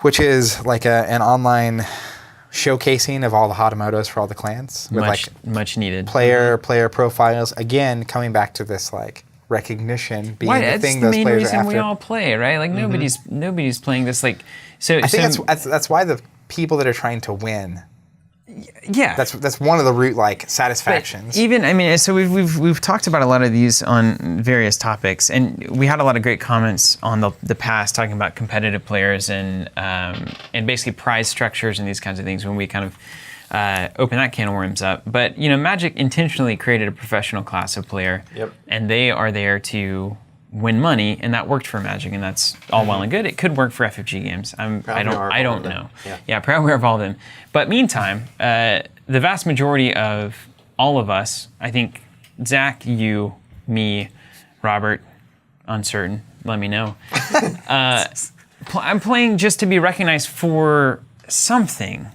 S1: which is like an online showcasing of all the Hatamotos for all the clans with
S2: much needed.
S1: player profiles. Again, coming back to this recognition being the
S2: That's
S1: thing
S2: the
S1: those
S2: main
S1: players
S2: reason
S1: are after.
S2: we all play, right? Like nobody's playing this so.
S1: I think that's why the people that are trying to win.
S2: yeah.
S1: That's one of the root satisfactions.
S2: So we've talked about a lot of these on various topics, and we had a lot of great comments on the past talking about competitive players and basically prize structures and these kinds of things when we kind of open that can of worms up. But Magic intentionally created a professional class of player, and they are there to win money, and that worked for Magic, and that's all well and good. It could work for FFG games. I don't know. Yeah, proud we are of all of them. But meantime, the vast majority of all of us, I think, Zach, you, me, Robert, uncertain, let me know. I'm playing just to be recognized for something.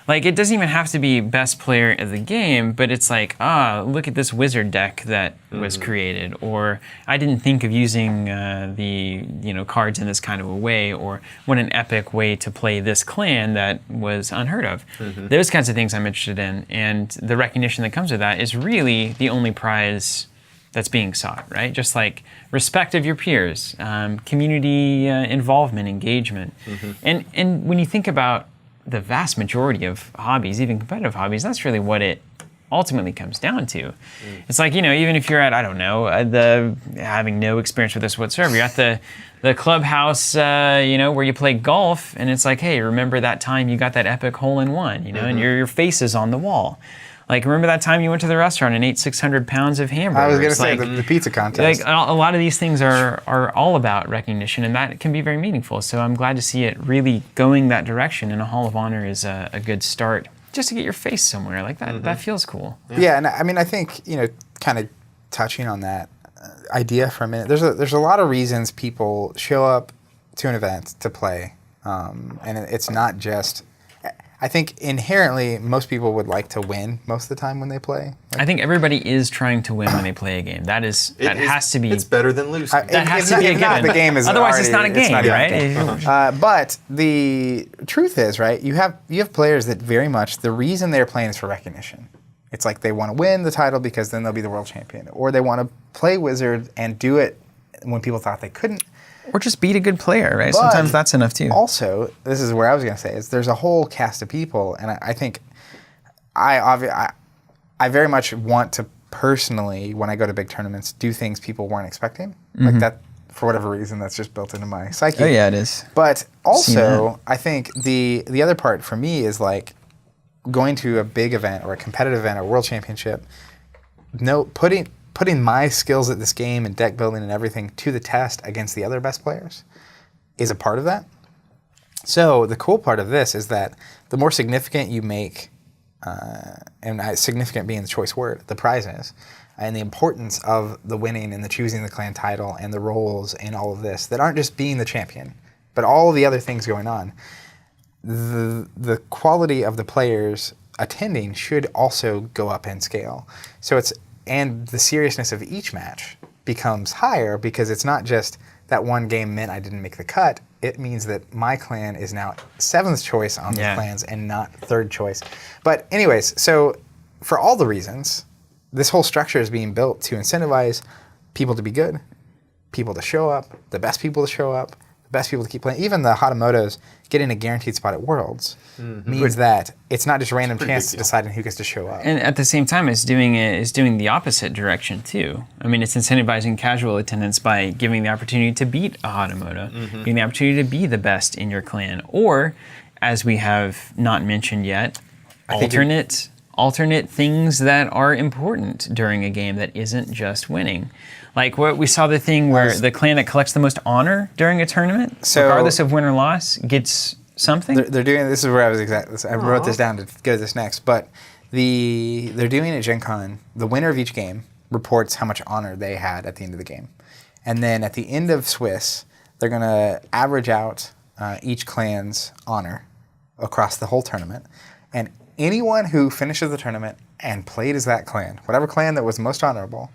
S2: It doesn't even have to be best player of the game, but it's like, look at this wizard deck that was created, or I didn't think of using the cards in this kind of a way, or what an epic way to play this clan that was unheard of. Those kinds of things I'm interested in, and the recognition that comes with that is really the only prize that's being sought, right? Just like respect of your peers, community involvement, engagement, and when you think about the vast majority of hobbies, even competitive hobbies, that's really what it ultimately comes down to. It's like, even if you're at, I don't know, having no experience with this whatsoever, you're at the clubhouse, where you play golf, and it's like, hey, remember that time you got that epic hole-in-one, and your face is on the wall. Remember that time you went to the restaurant and ate 600 pounds of hamburgers?
S1: I was going to say the pizza contest.
S2: A lot of these things are all about recognition, and that can be very meaningful. So I'm glad to see it really going that direction, and a Hall of Honor is a good start just to get your face somewhere like that. That feels cool.
S1: Yeah, and I think, kind of touching on that idea for a minute, there's a lot of reasons people show up to an event to play, and it's not just... I think inherently most people would like to win most of the time when they play.
S2: I think everybody is trying to win when they play a game. That has to be.
S3: It's better than losing.
S2: That has to be a given.
S1: The game is
S2: otherwise
S1: already,
S2: it's not a game, right?
S1: But the truth is, right? You have players that very much the reason they're playing is for recognition. It's like they want to win the title because then they'll be the world champion, or they want to play Wizard and do it when people thought they couldn't.
S2: Or just beat a good player, right?
S1: But
S2: sometimes that's enough too.
S1: Also, this is where I was going to say is there's a whole cast of people, and I think I very much want to personally, when I go to big tournaments, do things people weren't expecting. Like that, for whatever reason, that's just built into my psyche.
S2: Oh yeah, it is.
S1: But also, I think the other part for me is going to a big event or a competitive event or a world championship, putting my skills at this game and deck building and everything to the test against the other best players is a part of that. So the cool part of this is that the more significant you make, and significant being the choice word, the prizes, and the importance of the winning and the choosing the clan title and the roles and all of this that aren't just being the champion, but all of the other things going on, the quality of the players attending should also go up in scale. And the seriousness of each match becomes higher because it's not just that one game meant I didn't make the cut. It means that my clan is now 7th choice on the clans and not 3rd choice. But anyways, so for all the reasons, this whole structure is being built to incentivize people to be good, people to show up, the best people to show up, the best people to keep playing. Even the Hatamotos getting a guaranteed spot at Worlds means that it's not just random chance deciding who gets to show up.
S2: And at the same time, it's doing the opposite direction too. I mean, it's incentivizing casual attendance by giving the opportunity to beat a Hatamoto, giving the opportunity to be the best in your clan, or, as we have not mentioned yet, alternate alternate things that are important during a game that isn't just winning. Like what we saw the thing where the clan that collects the most honor during a tournament, regardless of win or loss, gets something.
S1: They're doing, this is where I was exactly, I wrote this down to go to this next, but they're doing at Gen Con, the winner of each game reports how much honor they had at the end of the game. And then at the end of Swiss, they're going to average out each clan's honor across the whole tournament. And anyone who finishes the tournament and played as that clan, whatever clan that was most honorable,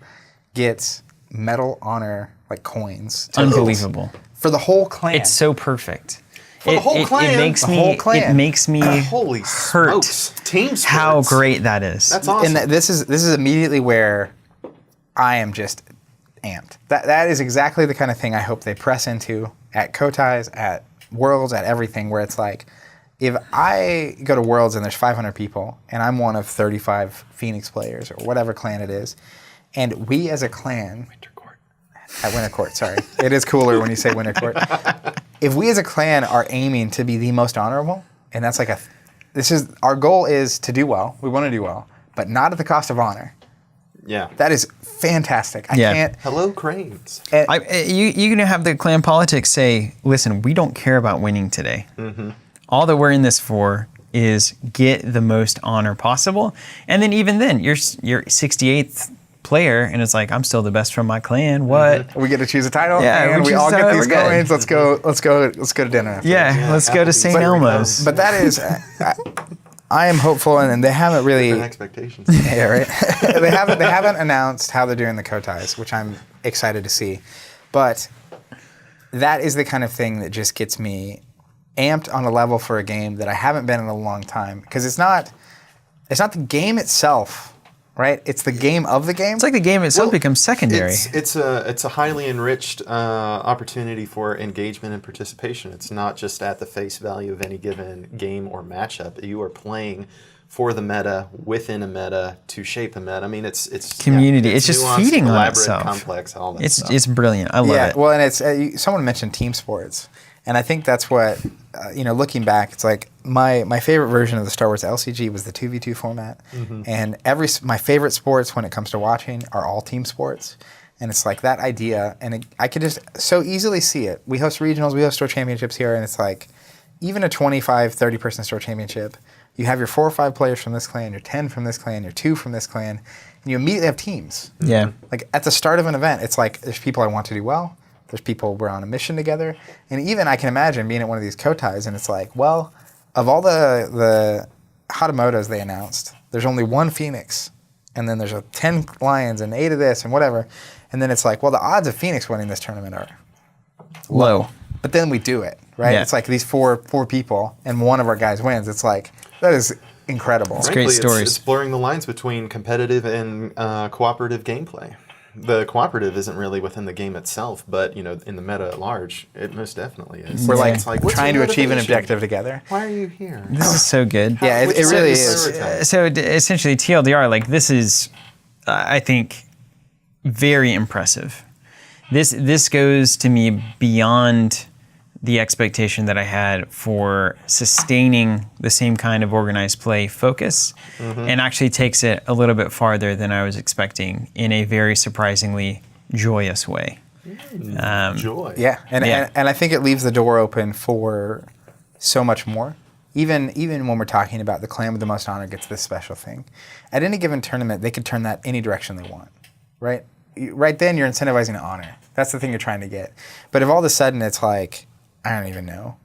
S1: gets medal honor, like coins.
S2: Unbelievable.
S1: For the whole clan.
S2: It's so perfect.
S3: For the whole clan.
S2: It makes
S1: The
S2: me,
S1: whole clan.
S2: It makes me
S3: Holy
S2: hurt
S3: smokes. Team sports.
S2: how great that is.
S3: That's awesome.
S1: And this is immediately where I am just amped. That is exactly the kind of thing I hope they press into at Kotais, at Worlds, at everything, where it's like, if I go to Worlds and there's 500 people, and I'm one of 35 Phoenix players, or whatever clan it is, and we as a clan... At Winter Court, sorry. It is cooler when you say Winter Court. If we as a clan are aiming to be the most honorable, and that's like our goal is to do well, we want to do well, but not at the cost of honor.
S3: Yeah.
S1: That is fantastic. I can't...
S3: Hello, Cranes.
S2: You're going to have the clan politics say, listen, we don't care about winning today. Mm-hmm. All that we're in this for is get the most honor possible. And then even then, you're 68th player, and it's like, I'm still the best from my clan. What?
S1: We get to choose a title,
S2: Yeah,
S1: and we all get these
S2: we're good.
S1: coins. Let's go to dinner after.
S2: Let's go to St. Elmo's.
S1: But that is... I am hopeful, and they haven't really...
S3: Different expectations.
S1: Yeah, right. they haven't announced how they're doing the Kotais, which I'm excited to see. But that is the kind of thing that just gets me amped on a level for a game that I haven't been in a long time. Because it's not the game itself, right? It's the game of the game.
S2: It's like the game itself becomes secondary.
S3: It's a highly enriched opportunity for engagement and participation. It's not just at the face value of any given game or matchup. You are playing for the meta, within a meta, to shape a meta. I mean, it's
S2: community. It's just
S3: nuanced,
S2: feeding on
S3: elaborate,
S2: itself.
S3: complex, all that stuff.
S2: It's brilliant. I love it.
S1: Well, and it's someone mentioned team sports, and I think that's what looking back, it's like my favorite version of the Star Wars LCG was the 2v2 format, and my favorite sports when it comes to watching are all team sports, and it's like that idea, and I could just so easily see it. We host regionals, we host store championships here, and it's like even a 25, 30 person store championship. You have your 4 or 5 players from this clan, your 10 from this clan, your 2 from this clan, and you immediately have teams.
S2: Yeah.
S1: Like at the start of an event, it's like there's people I want to do well. There's people we're on a mission together. And even I can imagine being at one of these Kotais and it's like, well, of all the Hatamotos they announced, there's only 1 Phoenix. And then there's 10 Lions and 8 of this and whatever. And then it's like, well, the odds of Phoenix winning this tournament are
S2: Low.
S1: But then we do it, right?
S2: Yeah.
S1: It's like these four people and one of our guys wins. It's like, that is incredible.
S2: It's great stories.
S3: It's blurring the lines between competitive and cooperative gameplay. The cooperative isn't really within the game itself, but in the meta at large, it most definitely is.
S1: We're
S3: It's
S1: like
S3: what's
S1: trying
S3: your
S1: to achieve an
S3: motivation?
S1: objective together.
S3: Why are you here?
S2: This is so good.
S1: Yeah, it really is.
S2: So essentially, TLDR, like this is, I think, very impressive. This goes to me beyond the expectation that I had for sustaining the same kind of organized play focus, and actually takes it a little bit farther than I was expecting in a very surprisingly joyous way.
S3: Joy.
S1: Yeah, and I think it leaves the door open for so much more. Even when we're talking about the clan with the most honor gets this special thing. At any given tournament, they could turn that any direction they want, right? Right then, you're incentivizing honor. That's the thing you're trying to get. But if all of a sudden it's like, I don't even know,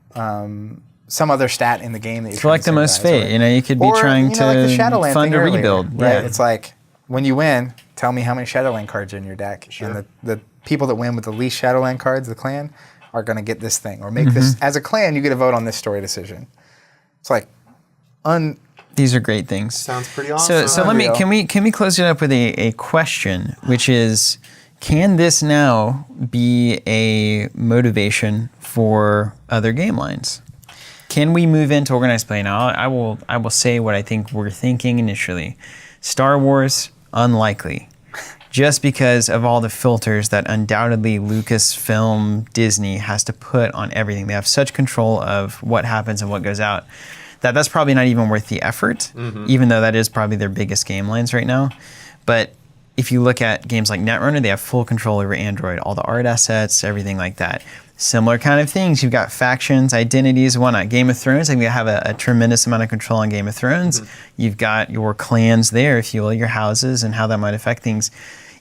S1: some other stat in the game that you're
S2: Collect the
S1: trying to
S2: most
S1: incentivize,
S2: fate. You could be trying to
S1: like the Shadowland
S2: fund
S1: thing
S2: a
S1: earlier,
S2: rebuild.
S1: right?
S2: Yeah.
S1: It's like, when you win, tell me how many Shadowland cards are in your deck.
S3: Sure.
S1: And the people that win with the least Shadowland cards, the clan, are going to get this thing. Or make this, as a clan, you get a vote on this story decision. It's like,
S2: These are great things.
S3: Sounds pretty awesome.
S2: So can we close it up with a question, which is, can this now be a motivation for other game lines? Can we move into organized play now? I will say what I think we're thinking initially. Star Wars, unlikely. Just because of all the filters that undoubtedly Lucasfilm, Disney has to put on everything. They have such control of what happens and what goes out that's probably not even worth the effort, even though that is probably their biggest game lines right now. But if you look at games like Netrunner, they have full control over Android, all the art assets, everything like that. Similar kind of things. You've got factions, identities, whatnot. Game of Thrones, I think they have a tremendous amount of control on Game of Thrones. You've got your clans there, if you will, your houses, and how that might affect things.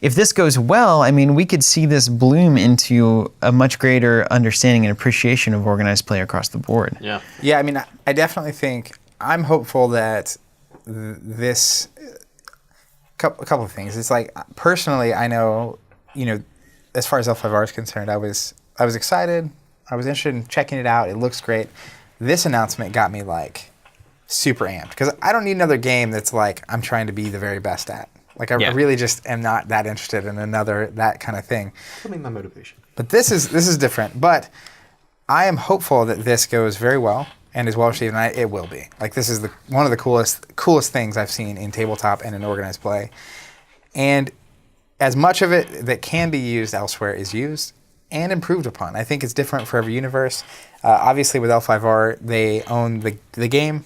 S2: If this goes well, I mean, we could see this bloom into a much greater understanding and appreciation of organized play across the board.
S3: Yeah.
S1: Yeah, I mean, I definitely think, I'm hopeful that this, a couple of things. It's like, personally, I know, as far as L5R is concerned, I was excited. I was interested in checking it out. It looks great. This announcement got me like super amped because I don't need another game that's like I'm trying to be the very best at. Like I really just am not that interested in another that kind of thing.
S3: I mean, my motivation.
S1: But this is different. But I am hopeful that this goes very well and is well received, and it will be. Like this is one of the coolest things I've seen in tabletop and in organized play. And as much of it that can be used elsewhere is used and improved upon. I think it's different for every universe. Obviously, with L5R, they own the game,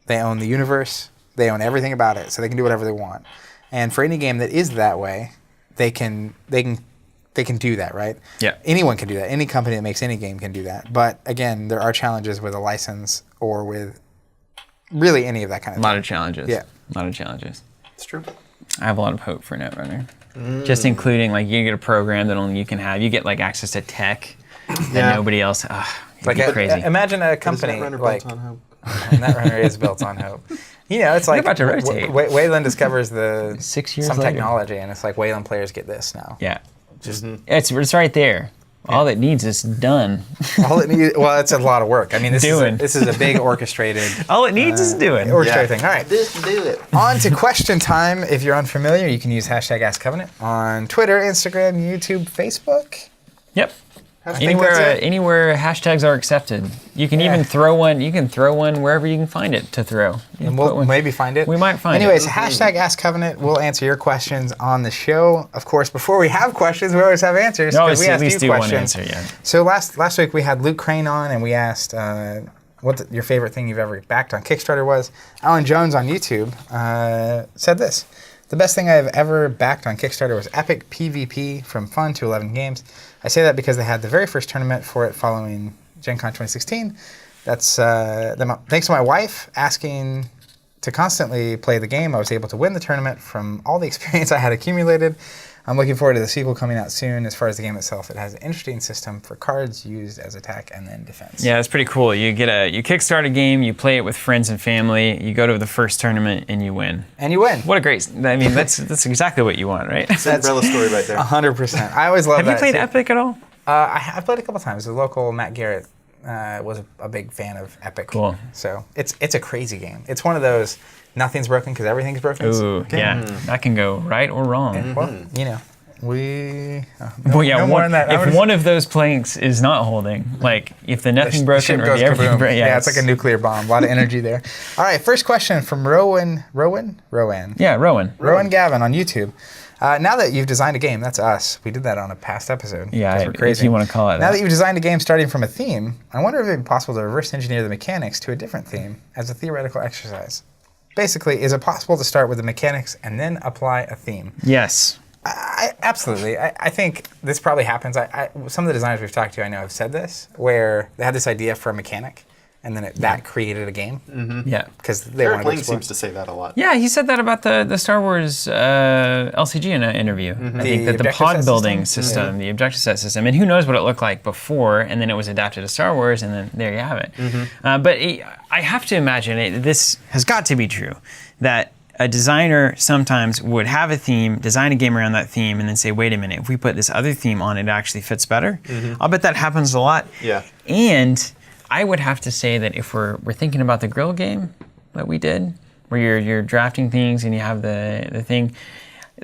S1: they own the universe, they own everything about it, so they can do whatever they want. And for any game that is that way, they can do that, right?
S2: Yeah.
S1: Anyone can do that. Any company that makes any game can do that. But again, there are challenges with a license or with really any of that kind of
S2: A
S1: thing.
S2: lot of challenges.
S1: Yeah.
S2: A lot of challenges.
S3: It's true.
S2: I have a lot of hope for Netrunner. Just including like you get a program that only you can have. You get like access to tech that nobody else. It'd be crazy.
S1: Imagine a company
S3: Netrunner
S1: like
S3: built on hope?
S1: Netrunner is built on hope. It's like
S2: about to rotate.
S1: Wayland discovers the
S2: 6 years
S1: some
S2: later.
S1: technology, and it's like Wayland players get this now.
S2: Yeah. It's right there. All it needs is done.
S1: All it needs, well, it's a lot of work. I mean, this is a big orchestrated.
S2: All it needs is doing.
S1: Orchestrated thing. All right.
S3: Just do it.
S1: On to question time. If you're unfamiliar, you can use hashtag AskCovenant on Twitter, Instagram, YouTube, Facebook.
S2: Yep.
S1: think that's it.
S2: Anywhere hashtags are accepted. You can even throw one. You can throw one wherever you can find it to throw.
S1: And we'll maybe find it.
S2: We might find
S1: Anyways,
S2: it.
S1: hashtag AskCovenant. We'll answer your questions on the show. Of course, before we have questions, we always have answers.
S2: You always
S1: we
S2: at
S1: asked
S2: least
S1: you
S2: do
S1: questions.
S2: one answer, yeah.
S1: So last week we had Luke Crane on, and we asked what your favorite thing you've ever backed on Kickstarter was. Alan Jones on YouTube said this. The best thing I've ever backed on Kickstarter was Epic PvP from Fun to 11 Games. I say that because they had the very first tournament for it following Gen Con 2016. That's thanks to my wife asking to constantly play the game, I was able to win the tournament from all the experience I had accumulated. I'm looking forward to the sequel coming out soon. As far as the game itself, it has an interesting system for cards used as attack and then defense.
S2: Yeah, it's pretty cool. You kickstart a game, you play it with friends and family, you go to the first tournament and you win.
S1: And you win.
S2: What a great! I mean, that's exactly what you want, right?
S3: Cinderella story right there.
S1: 100%. I always love that.
S2: Have you played
S1: too.
S2: Epic at all?
S1: I played a couple times. The local Matt Garrett was a big fan of Epic.
S2: Cool.
S1: So it's a crazy game. It's one of those nothing's broken because everything's broken.
S2: Ooh, yeah, that can go right or wrong.
S1: And, well, you know, we.
S2: Well, yeah,
S1: no more on that.
S2: if one of those planks is not holding, like if the nothing broken
S1: ship
S2: or
S1: goes
S2: the everything
S1: kaboom.
S2: broken,
S1: Yeah, it's like a nuclear bomb. A lot of energy there. All right, first question from Rowan.
S2: Yeah, Rowan.
S1: Rowan Gavin on YouTube. Now that you've designed a game, that's us. We did that on a past episode.
S2: Yeah,
S1: 'cause we're crazy.
S2: if you want to call it
S1: Now
S2: that.
S1: that you've designed a game starting from a theme, I wonder if it would be possible to reverse engineer the mechanics to a different theme as a theoretical exercise. Basically, is it possible to start with the mechanics and then apply a theme?
S2: Yes.
S1: Absolutely. I think this probably happens. Some of the designers we've talked to, I know, have said this, where they had this idea for a mechanic, and then that created a game.
S3: Mm-hmm.
S2: Yeah.
S1: Because they
S3: Eric
S1: wanted to
S3: Lang
S1: explore.
S3: seems to say that a lot.
S2: Yeah, he said that about the Star Wars LCG in an interview. I think that the
S1: objective
S2: pod
S1: set
S2: building
S1: system?
S2: system, the objective set system, and who knows what it looked like before, and then it was adapted to Star Wars, and then there you have it. But I have to imagine this has got to be true, that a designer sometimes would have a theme, design a game around that theme, and then say, wait a minute, if we put this other theme on, it actually fits better. I'll bet that happens a lot.
S3: Yeah.
S2: And I would have to say that if we're thinking about the grill game that we did, where you're drafting things and you have the thing,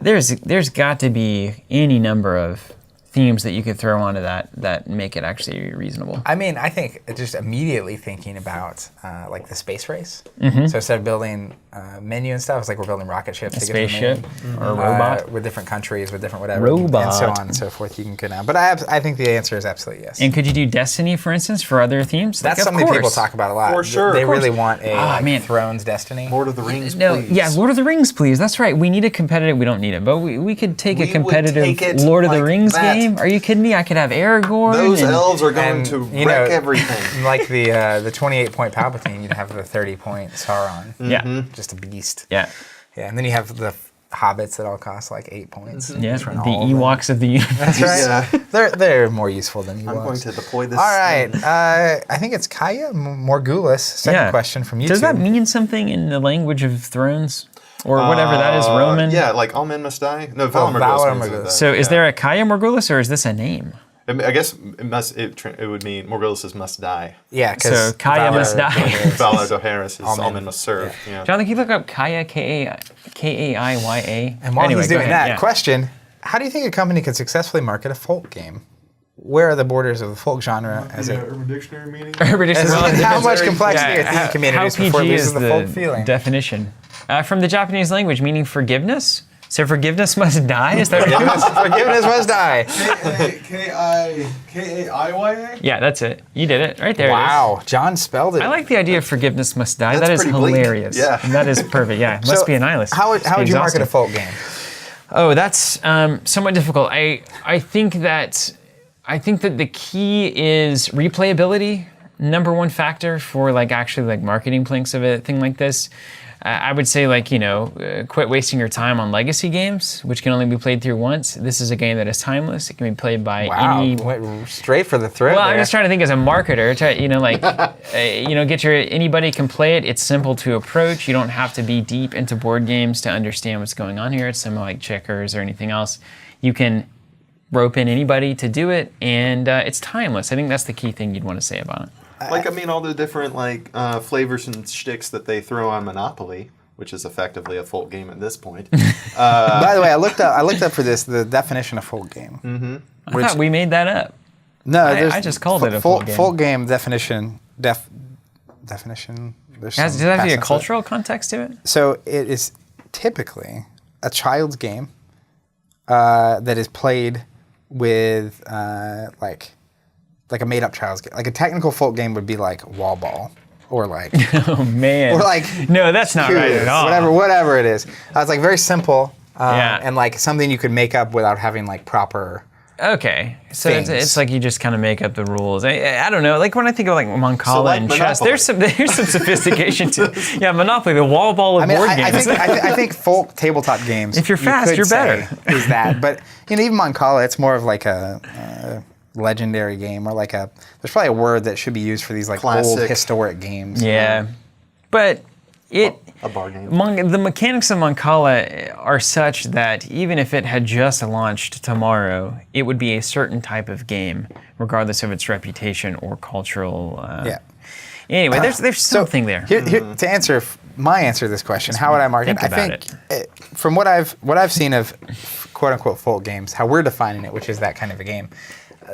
S2: there's got to be any number of themes that you could throw onto that make it actually reasonable.
S1: I mean, I think just immediately thinking about like the space race. So instead of building menu and stuff. It's like we're building rocket ships.
S2: A
S1: to get to the
S2: spaceship
S1: moon.
S2: or a robot.
S1: With different countries, with different whatever.
S2: Robot.
S1: And so on and so forth. You can go down. But I think the answer is absolutely yes.
S2: And could you do Destiny, for instance, for other themes?
S1: That's
S2: Like,
S1: something people talk about a lot.
S3: For sure.
S1: They
S3: Of course.
S1: really want a
S2: man.
S1: Thrones Destiny.
S3: Lord of the Rings,
S2: No,
S3: please.
S2: yeah, Lord of the Rings, please. That's right. We need a competitive. We don't need it, but we could take
S3: We
S2: a
S3: would
S2: competitive
S3: take it
S2: Lord of the
S3: like
S2: Rings
S3: that.
S2: game. Are you kidding me? I could have Aragorn.
S3: Those
S2: and-
S3: elves are going
S1: And,
S3: to
S1: you
S3: wreck
S1: know,
S3: everything.
S1: Like the 28-point Palpatine, you'd have the 30-point Sauron.
S2: Yeah,
S1: Just a beast.
S2: yeah,
S1: Yeah, and then you have the hobbits that all cost like 8 points.
S2: yeah.
S1: Just
S2: The
S1: run all of them.
S2: Ewoks of the universe.
S1: That's right.
S3: Yeah.
S1: They're more useful than Ewoks.
S3: I'm going to deploy this.
S1: All right. I think it's Kaya Morgulis. Second question from YouTube.
S2: Does that mean something in the language of Thrones? Or whatever that is, Roman?
S3: Yeah, like all men must die. No,
S1: Valar
S3: Valar
S1: Morghulis.
S3: Morghulis.
S2: So is there a Kaya Morgulis, or is this a name?
S3: I guess it would mean Morghulis must die.
S1: Yeah, because
S2: So Kaya must die.
S3: Valar Dohaeris is all
S1: men.
S3: men must serve. Yeah.
S2: Jonathan, can you look up Kaya, K-A-I-Y-A?
S1: And while
S2: Anyway,
S1: he's
S2: go
S1: doing
S2: ahead,
S1: that,
S2: yeah.
S1: question: how do you think a company could successfully market a folk game? Where are the borders of the folk genre as it?
S4: Urban Dictionary meaning?
S1: How much complexity are
S2: Yeah,
S1: theme communities
S2: how
S1: before it
S2: PG
S1: loses
S2: is
S1: the folk feeling?
S2: definition? From the Japanese language, meaning forgiveness. So forgiveness must die? Is that
S1: Forgiveness must die.
S4: K-A-I-Y-A?
S2: Yeah, that's it. You did it. Right there
S1: Wow, John spelled it.
S2: it is. I like the idea of forgiveness must die.
S3: That's
S2: That is
S3: pretty bleak.
S2: hilarious.
S3: Yeah.
S2: And that is perfect. Yeah, must
S1: So,
S2: be a nihilist.
S1: How
S2: Must
S1: would
S2: be
S1: you market
S2: exhausting.
S1: a folk game?
S2: Oh, that's somewhat difficult. I think that the key is replayability. Number one factor for like actually like marketing planks of a thing like this. I would say like, quit wasting your time on legacy games, which can only be played through once. This is a game that is timeless. It can be played by any.
S1: Went straight for the throat.
S2: Well, I'm
S1: there.
S2: just trying to think as a marketer, anybody can play it. It's simple to approach. You don't have to be deep into board games to understand what's going on here. It's similar like checkers or anything else. You can rope in anybody to do it, and it's timeless. I think that's the key thing you'd want to say about it.
S3: Like, I mean, all the different flavors and shticks that they throw on Monopoly, which is effectively a folk game at this point.
S1: By the way, I looked up for this the definition of folk game.
S3: Mm-hmm.
S2: I thought we made that up.
S1: No,
S2: I just called it a folk game.
S1: Folk game definition. Definition. There's
S2: Does
S1: some
S2: that have to be a
S1: passage to it.
S2: cultural context to it?
S1: So it is typically a child's game that is played with like a made-up child's game. Like a technical folk game would be like wall ball, or like
S2: Oh man.
S1: or like
S2: no, that's not right at all.
S1: whatever it is. It's like very simple,
S2: Yeah.
S1: and like something you could make up without having like proper.
S2: Okay, so
S1: Things.
S2: it's like you just kind of make up the rules. I don't know. Like when I think of like Moncala
S3: So like
S2: and chess,
S3: Monopoly.
S2: there's some sophistication to it. Yeah, Monopoly, the wall ball of
S1: I mean,
S2: board
S1: I
S2: games.
S1: think folk tabletop games.
S2: If you're fast,
S1: could
S2: you're
S1: say
S2: better.
S1: Is that? But even Moncala, it's more of like a legendary game, or like a. There's probably a word that should be used for these like old
S3: Classic.
S1: historic games.
S2: Yeah, but
S3: A bar game.
S2: the mechanics of Moncala are such that even if it had just launched tomorrow, it would be a certain type of game, regardless of its reputation or cultural.
S1: Yeah.
S2: Anyway, there's something there.
S1: Here, to answer my answer to this question, how would I market?
S2: think
S1: I
S2: about
S1: think from what I've seen of quote unquote folk games, how we're defining it, which is that kind of a game,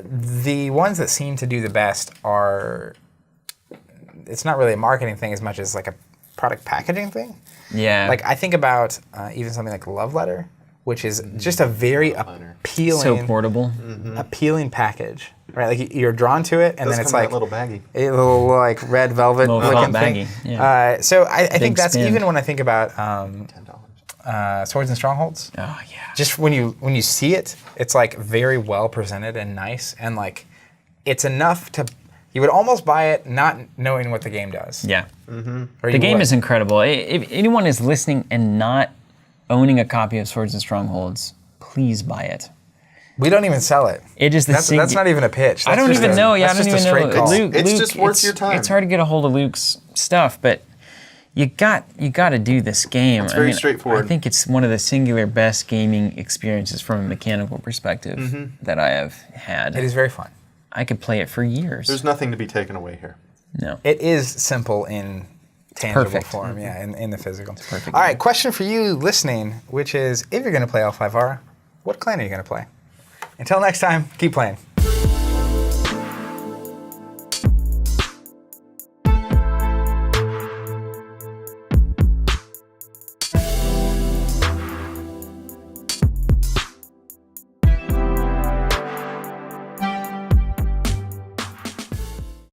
S1: the ones that seem to do the best are. It's not really a marketing thing as much as like a product packaging thing.
S2: Yeah.
S1: Like I think about even something like Love Letter, which is just a very appealing,
S2: so portable.
S1: appealing package, right? Like you're drawn to it, and
S3: Does
S1: then it's
S3: come in
S1: like
S3: that little baggie.
S1: a little like red velvet
S2: Little
S1: looking
S2: felt
S1: thing.
S2: baggie, yeah.
S1: So I think that's
S2: spin.
S1: even when I think about
S3: $10.
S1: Swords and Strongholds.
S2: Oh yeah.
S1: Just when you see it, it's like very well presented and nice, and like it's enough to. You would almost buy it not knowing what the game does.
S2: Yeah.
S1: Or
S2: The
S1: you
S2: game
S1: would.
S2: is incredible. If anyone is listening and not owning a copy of Swords and Strongholds, please buy it.
S1: We don't even sell it.
S2: It is the
S1: That's not even a pitch.
S2: I
S1: That's
S2: don't
S1: just
S2: even
S1: a-
S2: know. Yeah, I
S1: that's
S2: don't
S1: just
S2: even
S1: a
S2: know.
S1: straight call.
S2: Luke,
S3: It's just worth your time.
S2: It's hard to get a hold of Luke's stuff, but you got to do this game.
S3: It's very straightforward.
S2: I think it's one of the singular best gaming experiences from a mechanical perspective that I have had.
S1: It is very fun.
S2: I could play it for years.
S3: There's nothing to be taken away here.
S2: No.
S1: It is simple in tangible
S2: Perfect.
S1: form, yeah, in the physical.
S2: perfect
S1: All
S2: game.
S1: right, question for you listening, which is, if you're going to play L5R, what clan are you going to play? Until next time, keep playing.